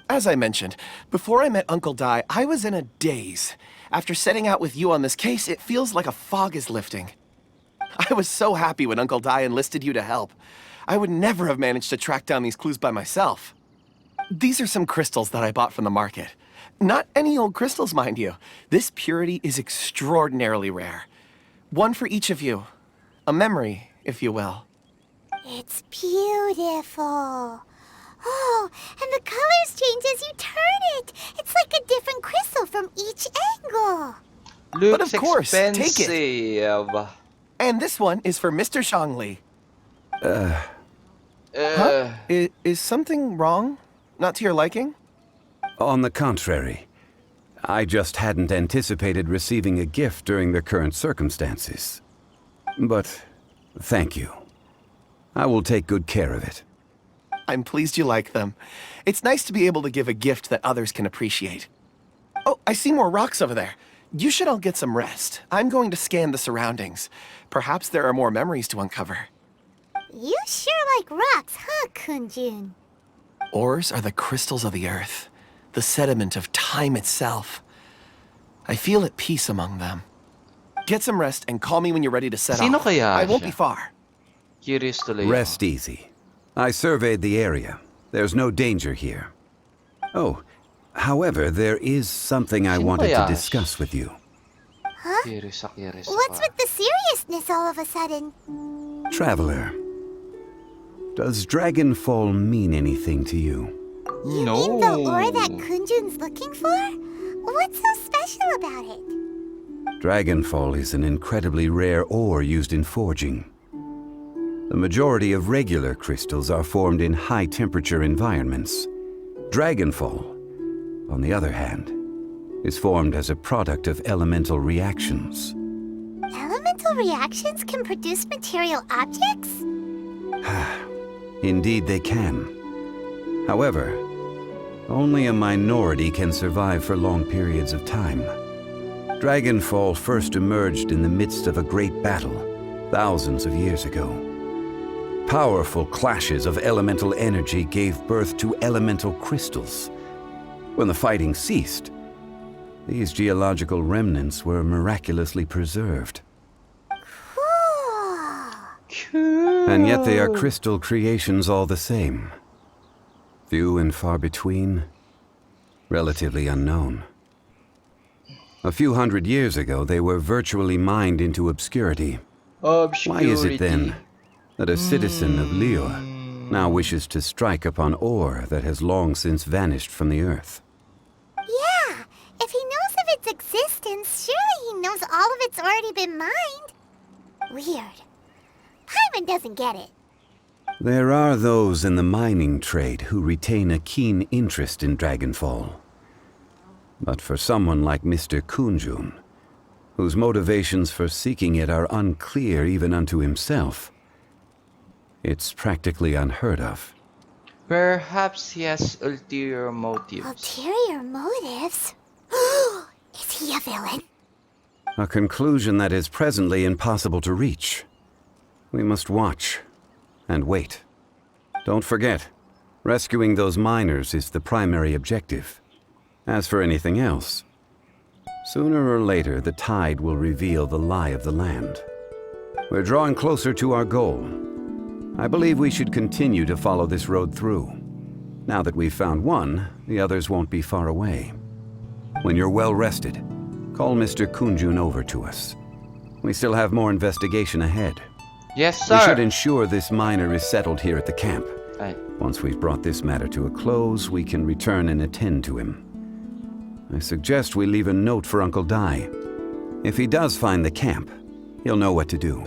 As I mentioned, before I met Uncle Dai, I was in a daze. After setting out with you on this case, it feels like a fog is lifting. I was so happy when Uncle Dai enlisted you to help. I would never have managed to track down these clues by myself. These are some crystals that I bought from the market. Not any old crystals, mind you. This purity is extraordinarily rare. One for each of you. A memory, if you will. It's beautiful. Oh, and the colors change as you turn it. It's like a different crystal from each angle. Looks But of course, take it. expensive. And this one is for Mr. Zhongli. Is something wrong? Not to your liking? On the contrary, I just hadn't anticipated receiving a gift during the current circumstances. But thank you. I will take good care of it. I'm pleased you like them. It's nice to be able to give a gift that others can appreciate. Oh, I see more rocks over there. You should all get some rest. I'm going to scan the surroundings. Perhaps there are more memories to uncover. You sure like rocks, huh, Kunjun? Ores are the crystals of the earth, the sediment of time itself. I feel at peace among them. Get some rest and call me when you're ready to set Sino off. kaya I won't siya? be far. Curious tuloy ako. Rest easy. I surveyed the area. There's no danger here. Oh, however, there is something I Sino wanted to kaya discuss with you. Curious What's ako. with the seriousness all of a sudden? Traveler, does Dragonfall mean anything to you? You mean the ore that Kunjun's looking for? What's so special about it? Dragonfall is an incredibly rare ore used in forging. The majority of regular crystals are formed in high-temperature environments. Dragonfall, on the other hand, is formed as a product of elemental reactions. Elemental reactions can produce material objects? Indeed they can. However, only a minority can survive for long periods of time. Dragonfall first emerged in the midst of a great battle, thousands of years ago. Powerful clashes of elemental energy gave birth to elemental crystals. When the fighting ceased, these geological remnants were miraculously preserved. Cool. And yet they are crystal creations all the same. Few and far between, relatively unknown. A few hundred years ago, they were virtually mined into obscurity. Why is it then that a citizen of Lior now wishes to strike upon ore that has long since vanished from the earth? Yeah, if he knows of its existence, surely he knows all of it's already been mined. Weird. Paimon doesn't get it. There are those in the mining trade who retain a keen interest in Dragonfall. But for someone like Mr. Kunjun, whose motivations for seeking it are unclear even unto himself, it's practically unheard of. Perhaps he has ulterior motives. Ulterior motives? Is he a villain? A conclusion that is presently impossible to reach. We must watch and wait. Don't forget, rescuing those miners is the primary objective. As for anything else, sooner or later the tide will reveal the lie of the land. We're drawing closer to our goal. I believe we should continue to follow this road through. Now that we've found one, the others won't be far away. When you're well rested, call Mr. Kunjun over to us. We still have more investigation ahead. Yes, We sir. should ensure this miner is settled here at the camp. Ay. Once we've brought this matter to a close, we can return and attend to him. I suggest we leave a note for Uncle Dai. If he does find the camp, he'll know what to do.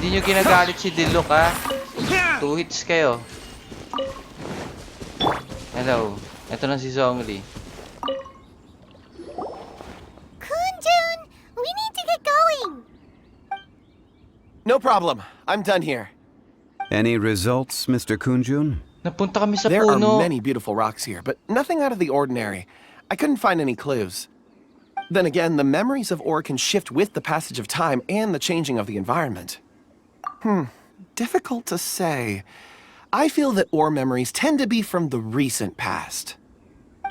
Hindi nyo ginagalit si Diluc, ha? 2 hits kayo. Hello. Ito na si Zhongli. Kunjun, we need to get going. No problem. I'm done here. Any results, Mr. Kunjun? Napunta kami sa There are puno. many beautiful rocks here, but nothing out of the ordinary. I couldn't find any clues. Then again, the memories of ore can shift with the passage of time and the changing of the environment. Difficult to say. I feel that ore memories tend to be from the recent past.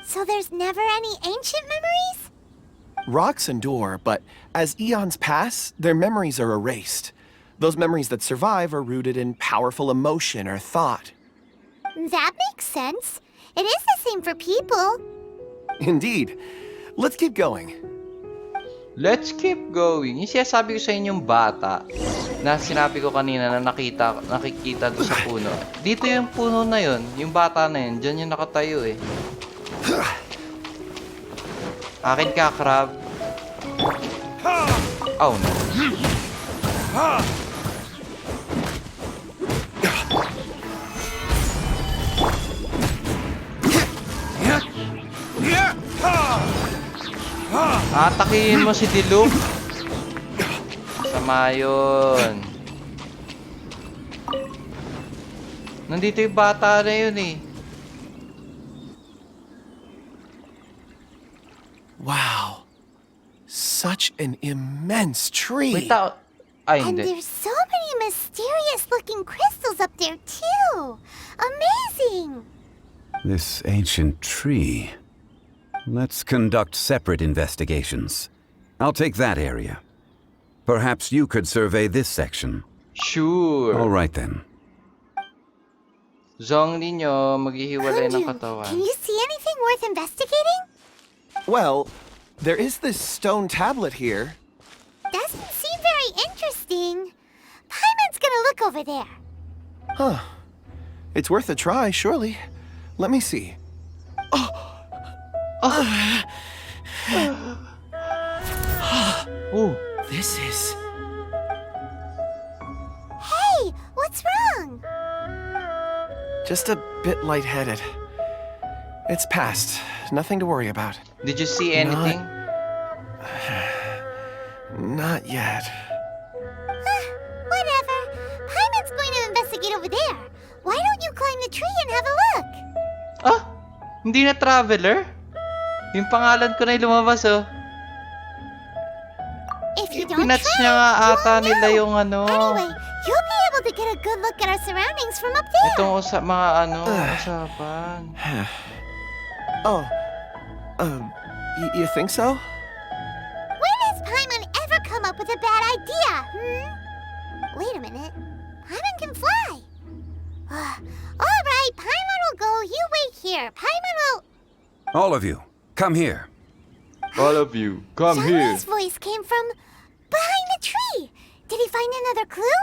So there's never any ancient memories? Rocks endure, but as eons pass, their memories are erased. Those memories that survive are rooted in powerful emotion or thought. That makes sense. It is the same for people. Indeed. Let's keep going. Let's keep going. Yung sinasabi ko sa inyong bata na sinabi ko kanina na nakikita doon sa puno. Dito yung puno na yun, yung bata na yun, dyan yung nakatayo eh. Akin ka, crab. Oh no. Atakihin mo si Diluc. Sama yun. Nandito yung bata na yun eh. Wow. Such an immense tree. May tao. Ay, And hindi. there's so many mysterious looking crystals up there too. Amazing. This ancient tree. Let's conduct separate investigations. I'll take that area. Perhaps you could survey this section. Sure. All right then. Zhongli nyo, maghihiwalay ng Kunjun, katawan. can you see anything worth investigating? Well, there is this stone tablet here. Doesn't seem very interesting. Paimon's gonna look over there. Huh. It's worth a try, surely. Let me see. Oh, This is... Hey, what's wrong? just a bit lightheaded. It's past. Nothing to worry about. did you see anything? Not yet. Whatever. Paimon's going to investigate over there. Why don't you climb the tree and have a look? Ah, hindi na traveler? Yung pangalan ko na yung lumabas oh. If you don't Pinatch try, niya nga you ata won't nila know. yung ano. Anyway, you'll be able to get a good look at our surroundings from up there. Itong mga ano, usapan. Oh. You think so? When has Paimon ever come up with a bad idea, Wait a minute. Paimon can fly. All right, Paimon will go. You wait here. Paimon will... All of you, come here. All of you, come here. Zhongli's voice came from behind the tree. Did he find another clue?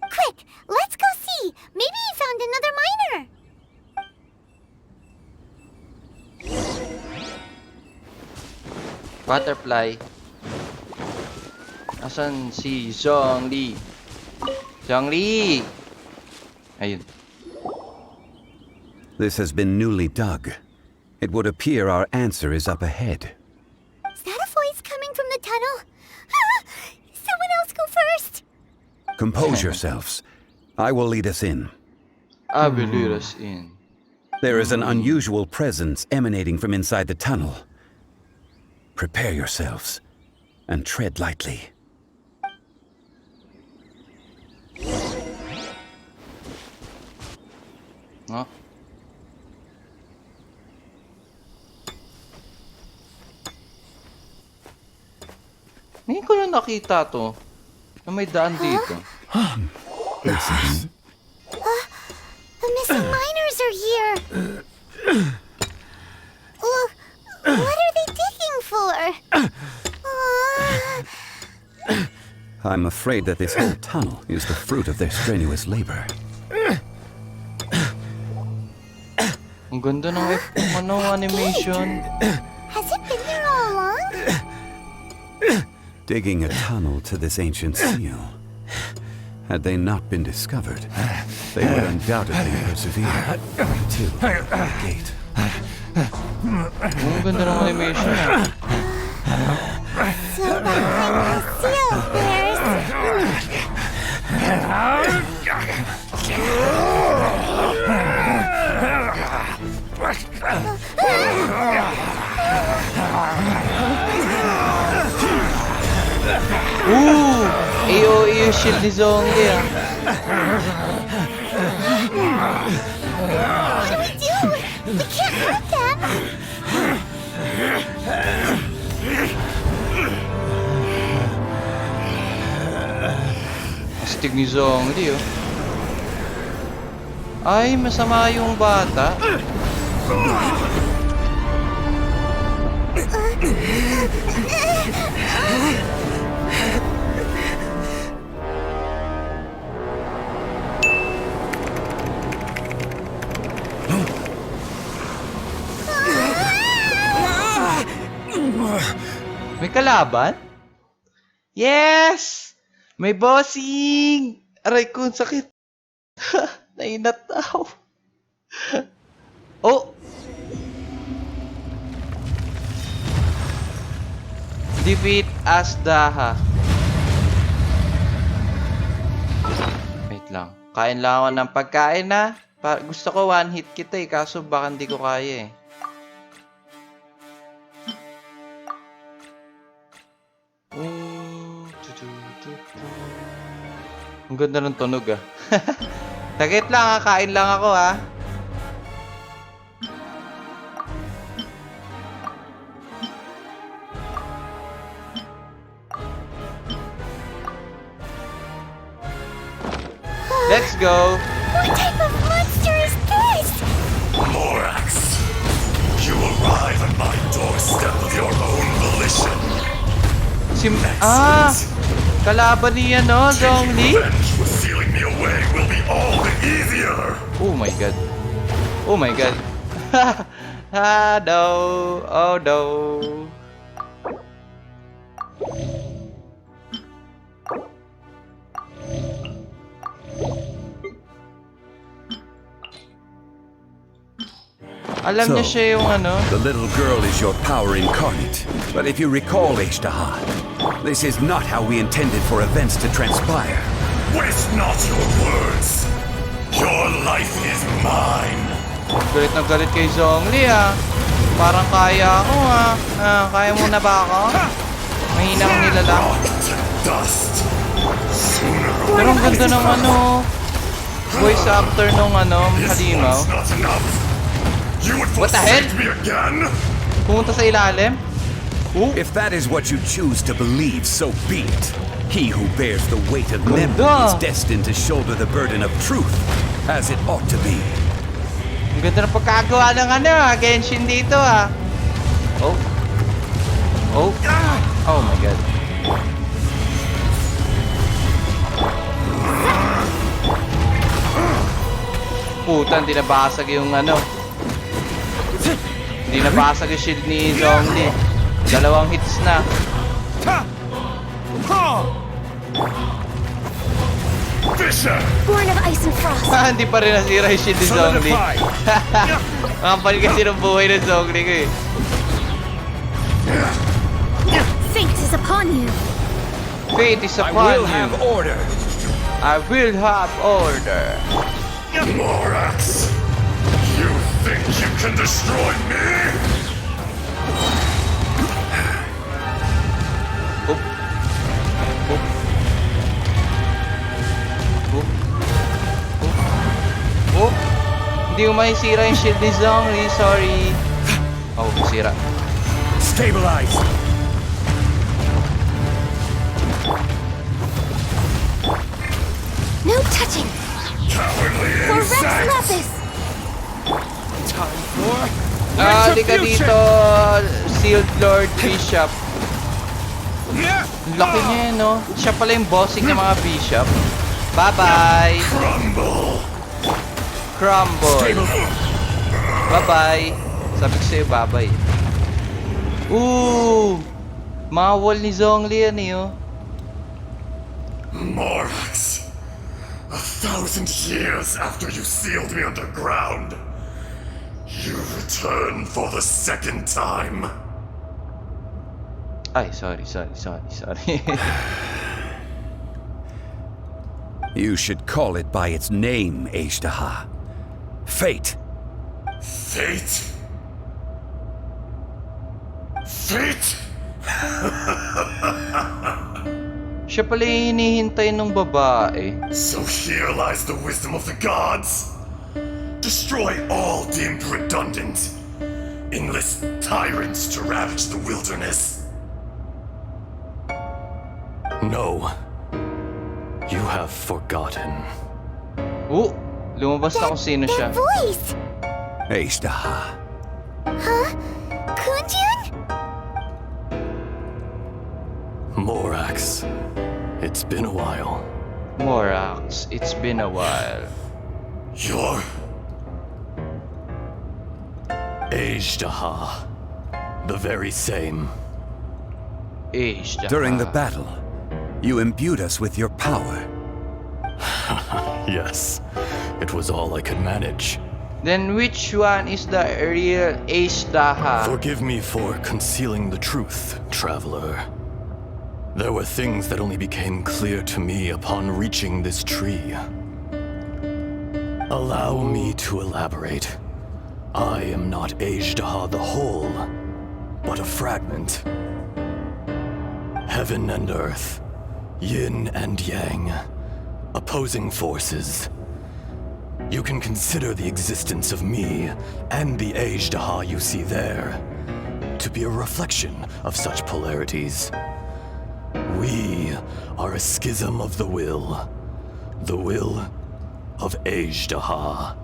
Quick, let's go see. Maybe he found another miner. Butterfly. Asan si Zhongli? Zhongli! Ayun. This has been newly dug. It would appear our answer is up ahead. Is that a voice coming from the tunnel? Someone else go first. Compose yourselves. I will lead us in. I will lead us in. There is an unusual presence emanating from inside the tunnel. Prepare yourselves and tread lightly. No? Ngayon ko na nakita to. Na may daan dito. The missing miners are here. What are they digging for? I'm afraid that this whole tunnel is the fruit of their strenuous labor. Ang ganda ng animation. Has it been there all along? Digging a tunnel to this ancient seal. Had they not been discovered, they would undoubtedly persevere to the gate. Ang ganda ng animation ah. So behind the seal, there's... AOE yung shield ni Zhongli ah. What do we do? We can't hurt them! Astig ni Zhongli oh. Ay, masama yung bata. May kalaban? Yes! May bossing! Aray ko, ang sakit. Nainat ako. Oh! Defeat Asdaha. Wait lang. Kain lang ako ng pagkain na. Gusto ko one hit kita eh. Kaso baka hindi ko kaya eh. Ang ganda ng tunog ah. Takit lang, kain lang ako ah. Let's go. What type of monster is this? Morax, you arrive at my doorstep of your own volition. Kalaban niya no, Zhongli? Revenge for sealing me away will be all the easier. Oh my god. Oh my god. Ah, no. Oh no. Alam niya siya yung ano. The little girl is your power incarnate. But if you recall, Ishtaha, this is not how we intended for events to transpire. Waste not your words. Your life is mine. Galit na galit kay Zhongli ah. Parang kaya ako ah. Kaya mo na ba ako? Mahina kang nilalang. Dust. Sooner or Pero ang ganda ng ano. Voice actor nung ano, halimaw. not enough. You would What the hell? forsake me again? Pumunta sa ilalim. If that is what you choose to believe, so be it. He who bears the weight of memory Ganda. is destined to shoulder the burden of truth, as it ought to be. Ang ganda ng pagkagawa ng ano ah. Genshin dito ah. Oh. Oh. Oh my god. Puta, hindi nabasag yung ano. Hindi nabasag yung shield ni Zhongli. 2 hits na. Fisher! Born of ice and frost. Hindi pa rin nasira yung shield ni Zhongli. Makapal kasi ng buhay ng Zhongli ko eh. Fate is upon you. Fate is I upon will you. have order. I will have order. Morax! You think you can destroy me? Oop. Oop. Oop. Oop. Oop. Hindi mo masisira yung shield ni Zhongli. Sorry. Oh, sira. Stabilize. No touching. Cowardly For Rex insects! Lapis. Di ka dito, Sealed Lord Bishop. Laki niya yun, no? Siya pala yung bossing ng mga bishop. Bye-bye! Rumble! Crumble! Bye-bye! Sabi ko sa'yo, bye-bye. Ooh! Mga wall ni Zhongli yan eh, oh. Morax! 1,000 years after you sealed me underground, You return for the second time. Ay, sorry. You should call it by its name, Ajdaha. Fate. Fate? Fate? Siya pala yung hinihintay ng babae. So here lies the wisdom of the gods. Destroy all deemed redundant. Enlist tyrants to ravage the wilderness. No. You have forgotten. Oh! Lumabas na kung sino siya. That voice! Ajdaha. Huh? Kunjun? Morax. It's been a while. Morax, it's been a while. You're... Ajdaha. The very same. Ajdaha. During the battle, you imbued us with your power. Yes, it was all I could manage. Then which one is the real Ajdaha? Forgive me for concealing the truth, traveler. There were things that only became clear to me upon reaching this tree. Allow me to elaborate. I am not Ajdaha the whole, but a fragment. Heaven and earth, yin and yang, opposing forces. You can consider the existence of me and the Ajdaha you see there to be a reflection of such polarities. We are a schism of the will of Ajdaha.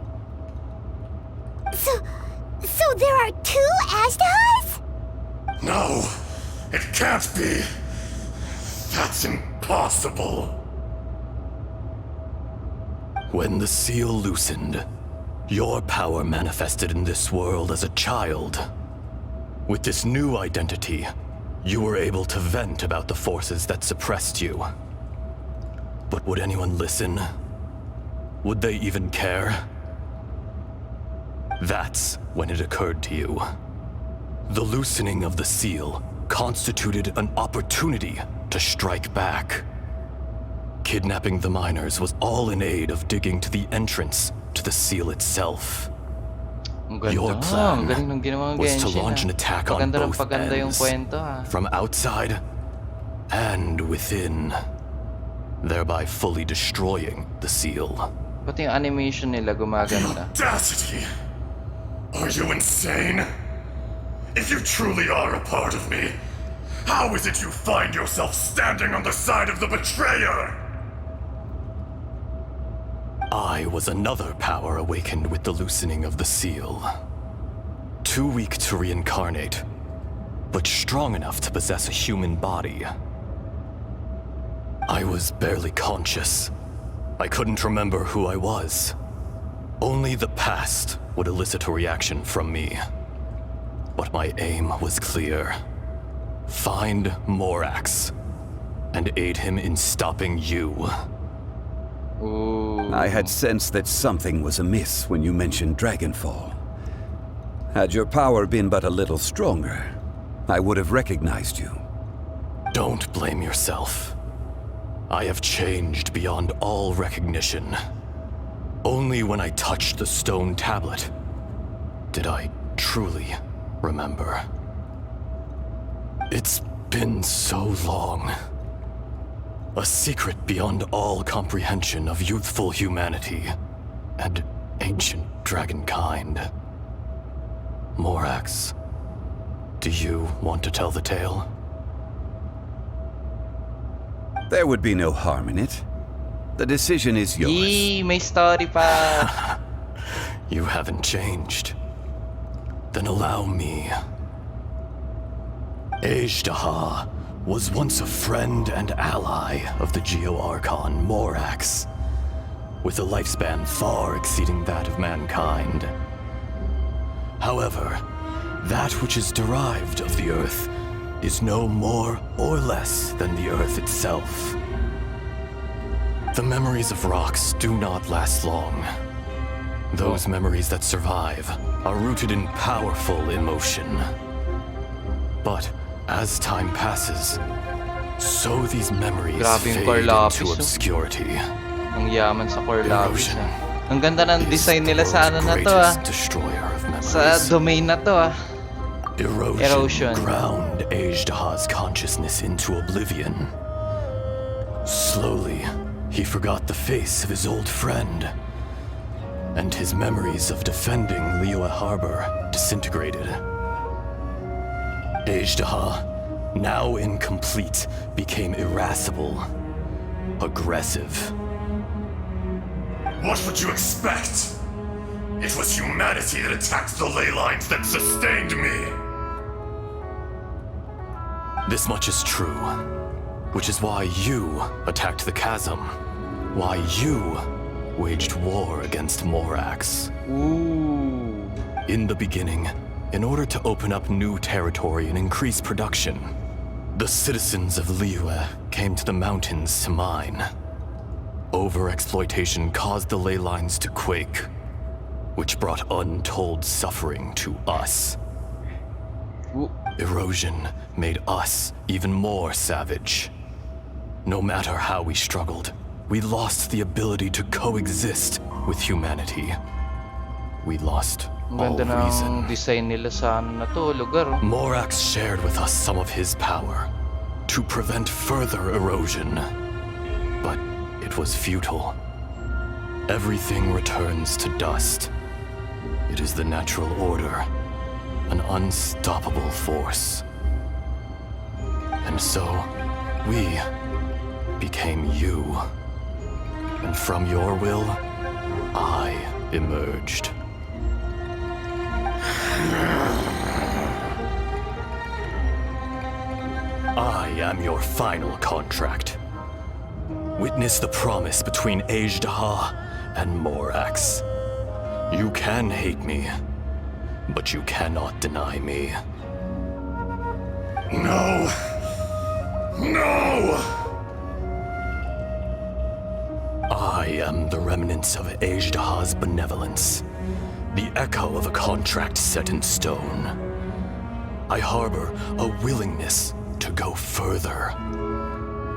So there are two Ajdahas? No, it can't be. That's impossible. When the seal loosened, your power manifested in this world as a child. With this new identity, you were able to vent about the forces that suppressed you. But would anyone listen? Would they even care? That's when it occurred to you. The loosening of the seal constituted an opportunity to strike back. Kidnapping the miners was all in aid of digging to the entrance to the seal itself. Your plan was to launch an attack on both ends, from outside and within, thereby fully destroying the seal. Pati yung animation nila gumaganda. Audacity! Are you insane? If you truly are a part of me, how is it you find yourself standing on the side of the betrayer? I was another power awakened with the loosening of the seal. Too weak to reincarnate, but strong enough to possess a human body. I was barely conscious. I couldn't remember who I was. Only the past would elicit a reaction from me. But my aim was clear. Find Morax and aid him in stopping you. I had sensed that something was amiss when you mentioned Dragonfall. Had your power been but a little stronger, I would have recognized you. Don't blame yourself. I have changed beyond all recognition. Only when I touched the stone tablet did I truly remember. It's been so long. A secret beyond all comprehension of youthful humanity and ancient dragonkind. Morax, do you want to tell the tale? There would be no harm in it. The decision is yours. Yee, may story pa. You haven't changed. Then allow me. Ajdaha was once a friend and ally of the Geo-Archon Morax, with a lifespan far exceeding that of mankind. However, that which is derived of the Earth is no more or less than the Earth itself. The memories of rocks do not last long. Those memories that survive are rooted in powerful emotion. But as time passes, so these memories Grabe yung fade core lapis, into oh. obscurity. Ang yaman sa core lapis. Erosion Ang ganda ng is design the nila sa ano world's na to greatest destroyer of Sa memories. domain na to Erosion ground Ajdaha's consciousness into oblivion. Slowly, he forgot the face of his old friend, and his memories of defending Liyue Harbor disintegrated. Ajdaha, now incomplete, became irascible, aggressive. What would you expect? It was humanity that attacked the ley lines that sustained me. This much is true, which is why you attacked the chasm, why you waged war against Morax. Ooh. In the beginning, in order to open up new territory and increase production, the citizens of Liyue came to the mountains to mine. Overexploitation caused the ley lines to quake, which brought untold suffering to us. Erosion made us even more savage. No matter how we struggled, we lost the ability to coexist with humanity. We lost all Ganda ng reason. design nila sa ano na to, lugar. Morax shared with us some of his power to prevent further erosion. But it was futile. Everything returns to dust. It is the natural order, an unstoppable force. And so, we became you. And from your will, I emerged. I am your final contract. Witness the promise between Ajdaha and Morax. You can hate me, but you cannot deny me. No! No! I am the remnants of Ajdaha's benevolence, the echo of a contract set in stone. I harbor a willingness to go further,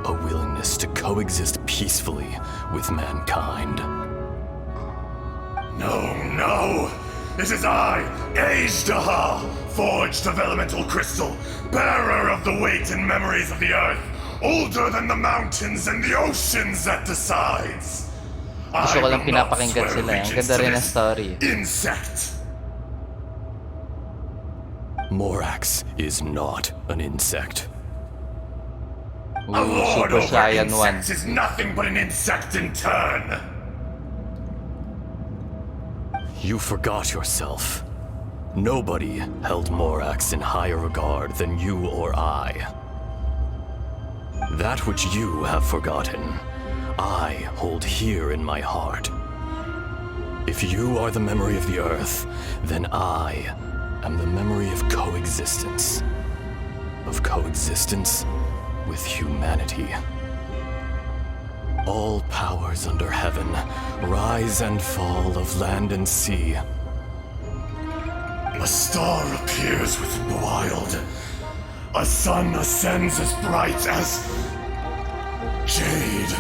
a willingness to coexist peacefully with mankind. No! It is I, Ajdaha, forged of elemental crystal, bearer of the weight and memories of the earth, older than the mountains and the oceans at the sides. Gusto ko lang will not pinapakinggan swear sila. Ang allegiance ganda to rin ng this story. insect. Morax is not an insect. A lord Super over Saiyan 1. insects is nothing but an insect in turn. You forgot yourself. Nobody held Morax in higher regard than you or I. That which you have forgotten, I hold here in my heart. If you are the memory of the earth, then I am the memory of coexistence. Of coexistence with humanity. All powers under heaven, rise and fall of land and sea. A star appears within the wild. A sun ascends as bright as jade.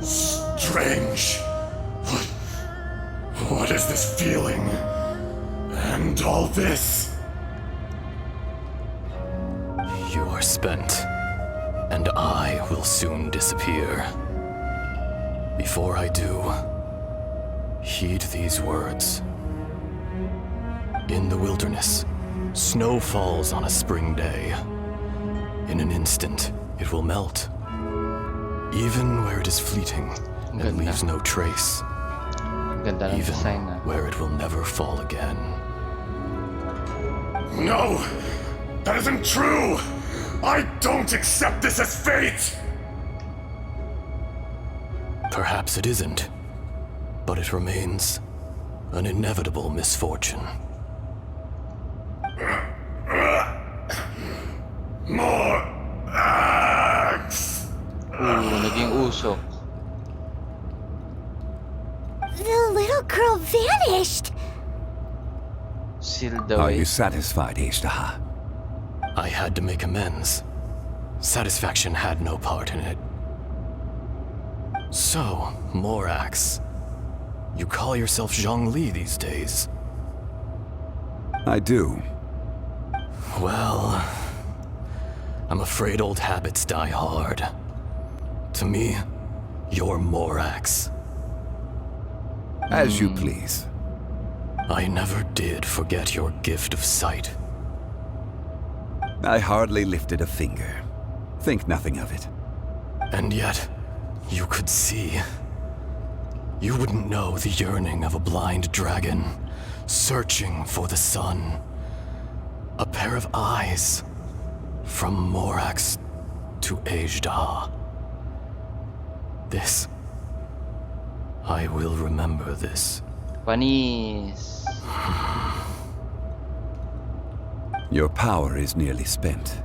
Strange. What is this feeling? And all this? You are spent, and I will soon disappear. Before I do, heed these words. In the wilderness, snow falls on a spring day. In an instant, it will melt. Even where it is fleeting and Ganda. leaves no trace. Ganda ng Even design na. where it will never fall again. No! That isn't true! I don't accept this as fate! Perhaps it isn't, but it remains an inevitable misfortune. More axe! Naging usok. finished! Sealed Are away. you satisfied, Ishtaha? I had to make amends. Satisfaction had no part in it. So, Morax, you call yourself Zhongli these days? I do. Well, I'm afraid old habits die hard. To me, you're Morax. As you please. I never did forget your gift of sight. I hardly lifted a finger. Think nothing of it. And yet, you could see. You wouldn't know the yearning of a blind dragon, searching for the sun. A pair of eyes, from Morax to Ejda. This. I will remember this. Panis. Your power is nearly spent.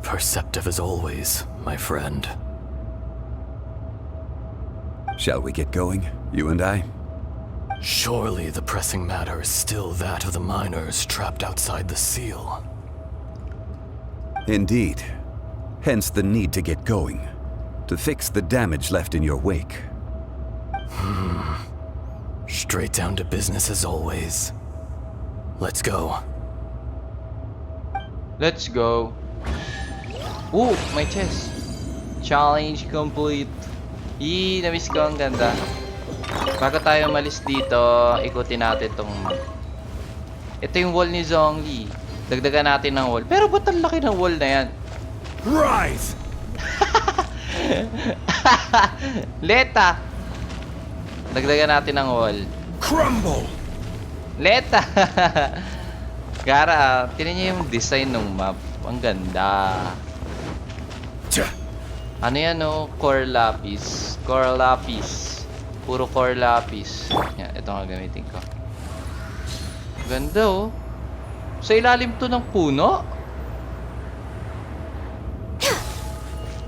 Perceptive as always, my friend. Shall we get going, you and I? Surely the pressing matter is still that of the miners trapped outside the seal. Indeed. Hence the need to get going. To fix the damage left in your wake. Straight down to business as always. Let's go. Let's go. Ooh, my chest. Challenge complete. Yee, na-miss ko, ang ganda. Bago tayo malis dito, ikutin natin tong map. Ito yung wall ni Zhongli. Dagdagan natin ng wall. Pero ba't ang laki ng wall na yan? Rise! Leta! Dagdagan natin ng wall. Crumble! Leta! Gara, tinan niyo yung design ng map. Ang ganda. Ano yan, no? Core lapis. Core lapis. Puro core lapis. Yan, ito nga gamitin ko. Ganda, oh. Sa ilalim to ng puno.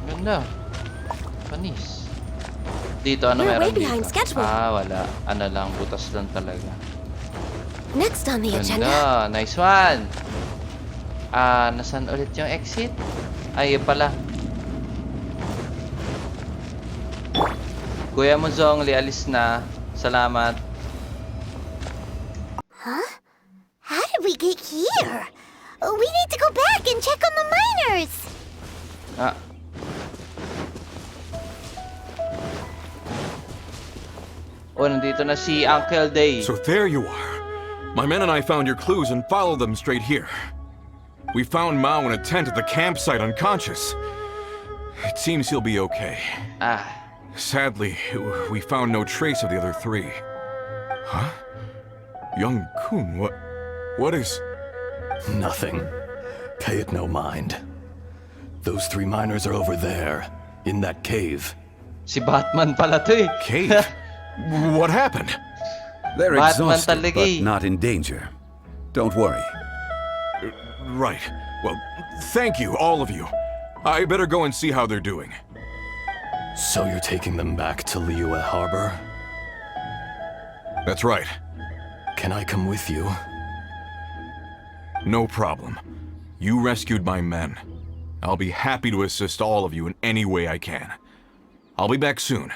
Ganda. Panis. Dito, ano We're way meron behind dito? schedule. Ah, wala. Ano lang, butas lang talaga. Next on the agenda. Ganda. Nice one. Ah, nasan ulit yung exit? Ay, yun pala. Kuya mo Zhongli, alis na. Salamat. Huh? How did we get here? We need to go back and check on the miners. Ah. Oh, nandito na si Uncle Day. So there you are. My men and I found your clues and followed them straight here. We found Mao in a tent at the campsite unconscious. It seems he'll be okay. Ah. Sadly, we found no trace of the other three. Huh? Young Kun, what is... Nothing. Pay it no mind. Those three miners are over there, in that cave. Si Batman pala to eh. Cave? What happened? They're Batman exhausted, talaga but eh. not in danger. Don't worry. Right. Well, thank you, all of you. I better go and see how they're doing. So you're taking them back to Liyue Harbor? That's right. Can I come with you? No problem. You rescued my men. I'll be happy to assist all of you in any way I can. I'll be back soon.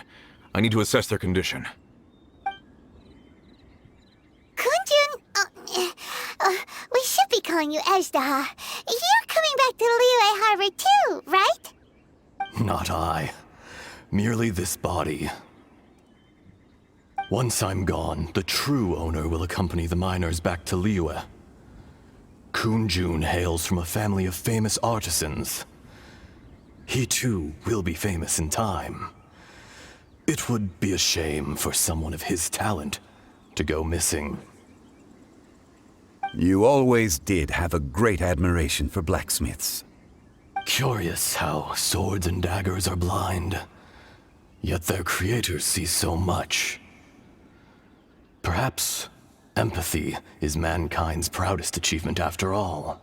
I need to assess their condition. Kunjun, we should be calling you Ejda. You're coming back to Liyue Harbor too, right? Not I. Merely this body. Once I'm gone, the true owner will accompany the miners back to Liyue. Kunjun hails from a family of famous artisans. He too will be famous in time. It would be a shame for someone of his talent to go missing. You always did have a great admiration for blacksmiths. Curious how swords and daggers are blind, yet their creators see so much. Perhaps empathy is mankind's proudest achievement after all.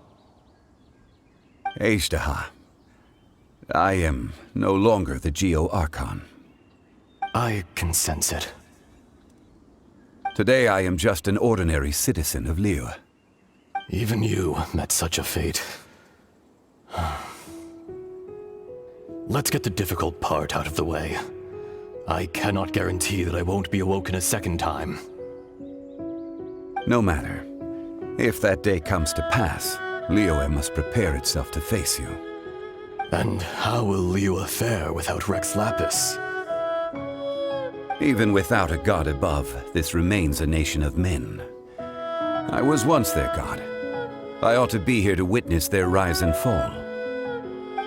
Ejdaha. I am no longer the Geo Archon. I can sense it. Today I am just an ordinary citizen of Liyue. Even you met such a fate. Let's get the difficult part out of the way. I cannot guarantee that I won't be awoken a second time. No matter. If that day comes to pass, Liyue must prepare itself to face you. And how will Liyue fare without Rex Lapis? Even without a god above, this remains a nation of men. I was once their god. I ought to be here to witness their rise and fall.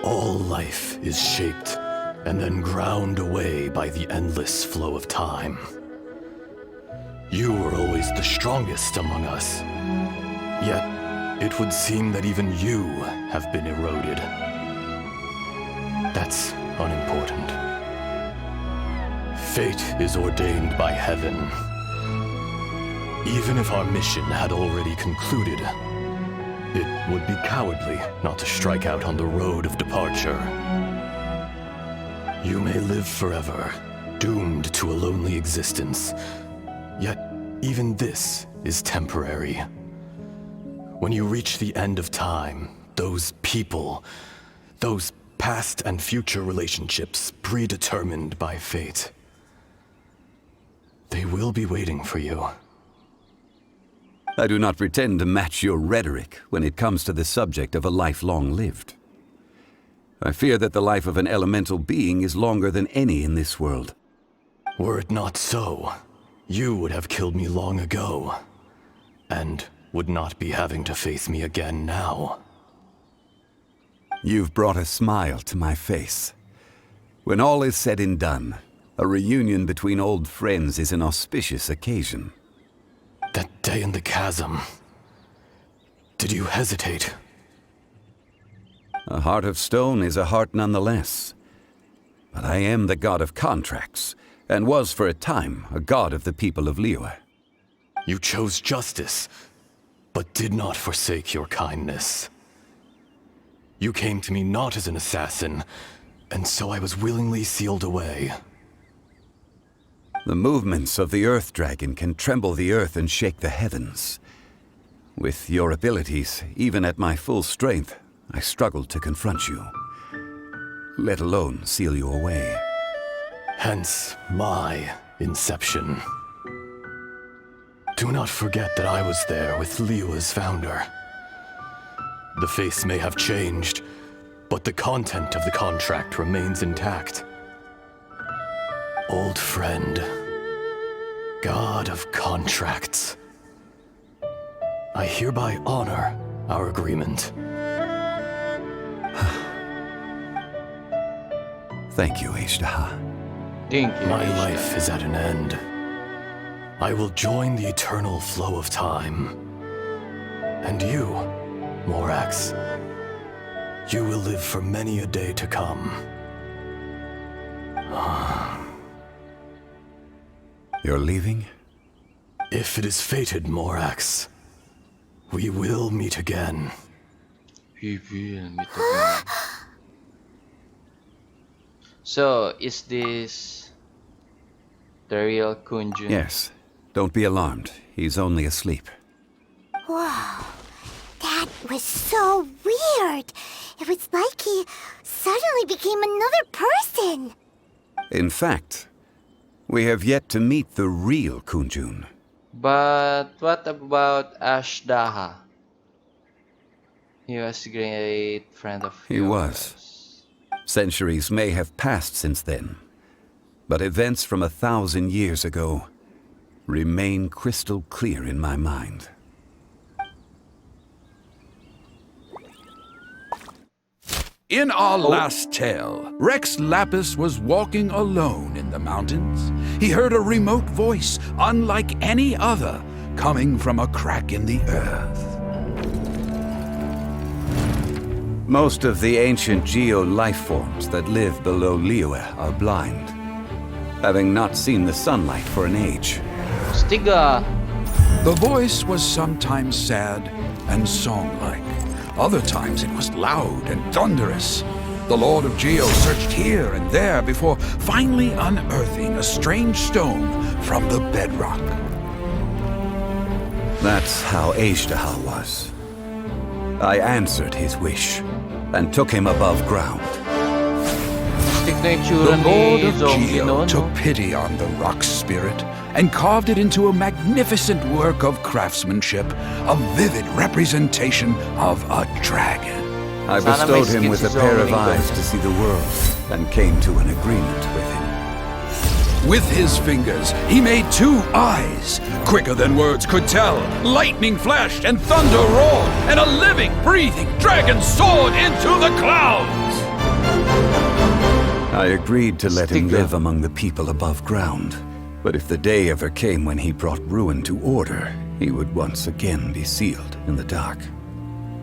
All life is shaped and then ground away by the endless flow of time. You were always the strongest among us. Yet, it would seem that even you have been eroded. That's unimportant. Fate is ordained by heaven. Even if our mission had already concluded, it would be cowardly not to strike out on the road of departure. You may live forever, doomed to a lonely existence. Yet, even this is temporary. When you reach the end of time, those people, those past and future relationships predetermined by fate, they will be waiting for you. I do not pretend to match your rhetoric when it comes to the subject of a life long lived. I fear that the life of an elemental being is longer than any in this world. Were it not so, you would have killed me long ago, and would not be having to face me again now. You've brought a smile to my face. When all is said and done, a reunion between old friends is an auspicious occasion. That day in the chasm, did you hesitate? A heart of stone is a heart nonetheless. But I am the god of contracts, and was for a time a god of the people of Liyue. You chose justice, but did not forsake your kindness. You came to me not as an assassin, and so I was willingly sealed away. The movements of the Earth Dragon can tremble the earth and shake the heavens. With your abilities, even at my full strength, I struggled to confront you, let alone seal you away. Hence my inception. Do not forget that I was there with Liyue's founder. The face may have changed, but the content of the contract remains intact. Old friend, god of contracts, I hereby honor our agreement. Thank you, H-Daha. Thank you. My life is at an end. I will join the eternal flow of time. And you, Morax, you will live for many a day to come. You're leaving? If it is fated, Morax, we will meet again. We will meet again. So, is this the real Kunjun? Yes. Don't be alarmed. He's only asleep. Whoa, that was so weird. It was like he suddenly became another person. In fact, we have yet to meet the real Kunjun. But what about Ashdaha? He was a great friend of He yours. was. Centuries may have passed since then, but events from 1,000 years ago remain crystal clear in my mind. In our last tale, Rex Lapis was walking alone in the mountains. He heard a remote voice, unlike any other, coming from a crack in the earth. Most of the ancient geo-life forms that live below Liyue are blind, having not seen the sunlight for an age. Stiga! The voice was sometimes sad and song-like. Other times it was loud and thunderous. The Lord of Geo searched here and there before finally unearthing a strange stone from the bedrock. That's how Azhdaha was. I answered his wish and took him above ground. Stick na yung The tsura Lord ni of Zhongli Geo noon, took no? pity on the rock spirit and carved it into a magnificent work of craftsmanship, a vivid representation of a dragon. I Sana bestowed may him with a skits si pair of Zhongli eyes doon. to see the world and came to an agreement with him. With his fingers, he made 2 eyes. Quicker than words could tell, lightning flashed and thunder roared, and a living, breathing dragon soared into the clouds. I agreed to let him Stick live lang. among the people above ground. But if the day ever came when he brought ruin to order, he would once again be sealed in the dark.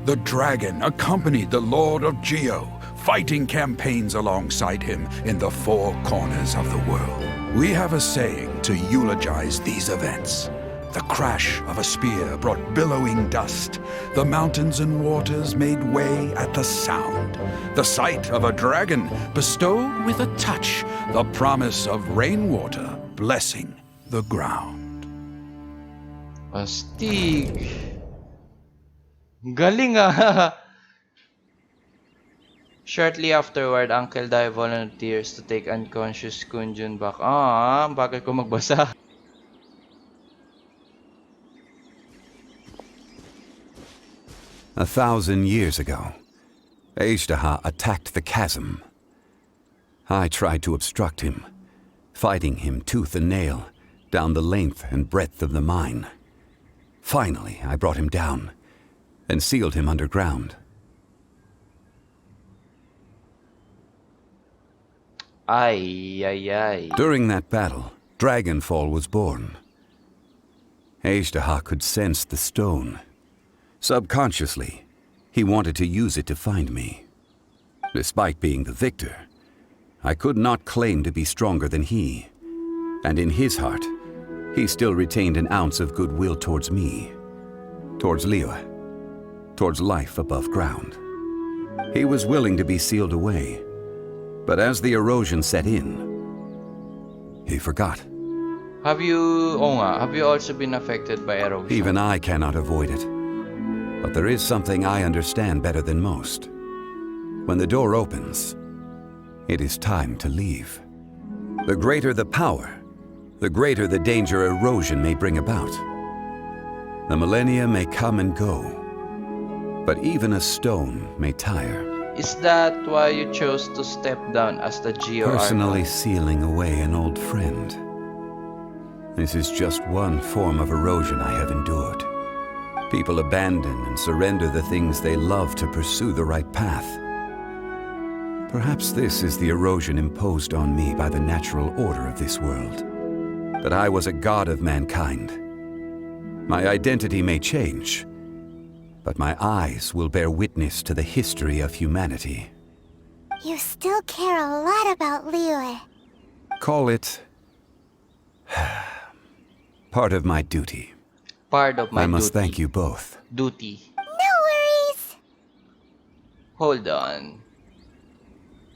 The dragon accompanied the Lord of Geo, fighting campaigns alongside him in the 4 corners of the world. We have a saying to eulogize these events. The crash of a spear brought billowing dust. The mountains and waters made way at the sound. The sight of a dragon bestowed with a touch the promise of rainwater blessing the ground. Astig. Galing ah. Shortly afterward, Uncle Dai volunteers to take unconscious Kunjun back. Bakit ko magbasa? A 1,000 years ago, Azhdaha attacked the chasm. I tried to obstruct him, fighting him tooth and nail down the length and breadth of the mine. Finally, I brought him down and sealed him underground. Ay. During that battle, Dragonfall was born. Azhdaha could sense the stone. Subconsciously, he wanted to use it to find me. Despite being the victor, I could not claim to be stronger than he. And in his heart, he still retained an ounce of goodwill towards me, towards Liyue, towards life above ground. He was willing to be sealed away, but as the erosion set in, he forgot. Have you also been affected by erosion? Even I cannot avoid it. But there is something I understand better than most. When the door opens, it is time to leave. The greater the power, the greater the danger erosion may bring about. The millennia may come and go, but even a stone may tire. Is that why you chose to step down as the Geo Personally Archon? sealing away an old friend. This is just one form of erosion I have endured. People abandon and surrender the things they love to pursue the right path. Perhaps this is the erosion imposed on me by the natural order of this world. That I was a god of mankind. My identity may change, but my eyes will bear witness to the history of humanity. You still care a lot about Liyue. Call it part of my duty. Part of my I must duty. thank you both. Duty. No worries. Hold on.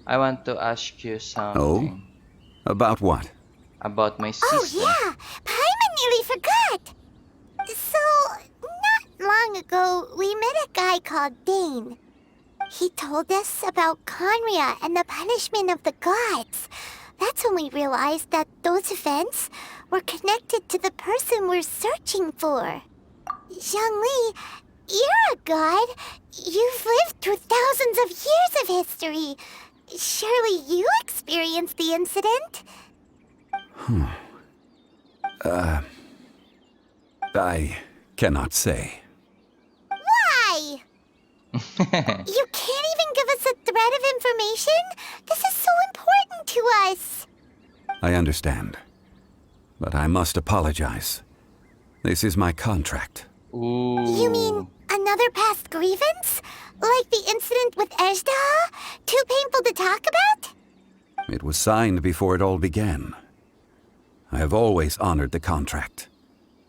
I want to ask you something. About what? About my Oh sister. yeah, Paimon nearly forgot. So, not long ago, we met a guy called Dane. He told us about Conria and the punishment of the gods. That's when we realized that those events were connected to the person we're searching for. Zhongli, you're a god. You've lived through thousands of years of history. Surely you experienced the incident? I cannot say. Why? You can't even give us a thread of information? This is so important to us. I understand. But I must apologize. This is my contract. Ooh. You mean another past grievance? Like the incident with Azhdaha? Too painful to talk about? It was signed before it all began. I have always honored the contract.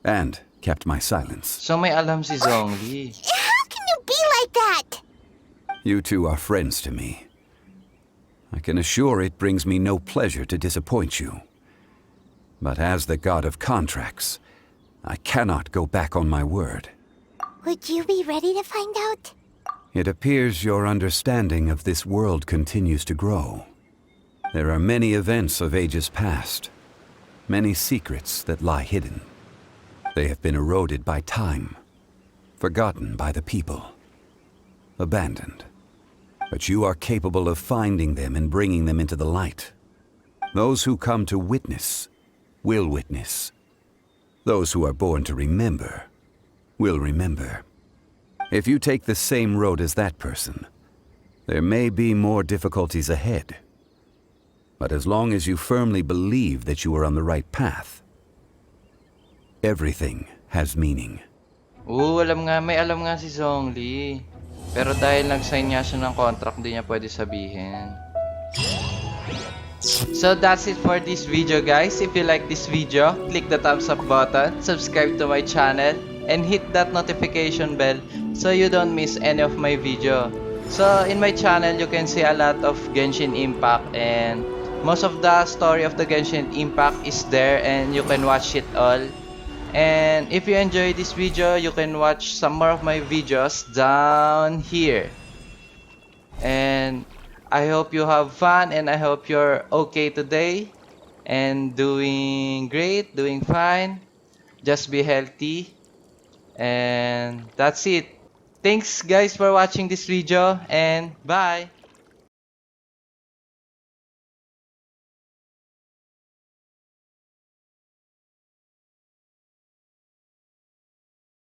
And kept my silence. So may alam si Zhongli. How can you be like that? You two are friends to me. I can assure it brings me no pleasure to disappoint you. But as the god of contracts, I cannot go back on my word. Would you be ready to find out? It appears your understanding of this world continues to grow. There are many events of ages past, many secrets that lie hidden. They have been eroded by time, forgotten by the people, abandoned. But you are capable of finding them and bringing them into the light. Those who come to witness will witness. Those who are born to remember will remember. If you take the same road as that person, there may be more difficulties ahead. But as long as you firmly believe that you are on the right path, everything has meaning. May alam nga si Zhongli. Pero dahil nag-sign nga siya ng contract, hindi niya pwede sabihin. So that's it for this video, guys. If you like this video, click the thumbs up button, subscribe to my channel, and hit that notification bell so you don't miss any of my video. So in my channel, you can see a lot of Genshin Impact, and most of the story of the Genshin Impact is there, and you can watch it all. And if you enjoy this video, you can watch some more of my videos down here. And I hope you have fun, and I hope you're okay today and doing great, doing fine. Just be healthy. And that's it. Thanks guys for watching this video, and bye.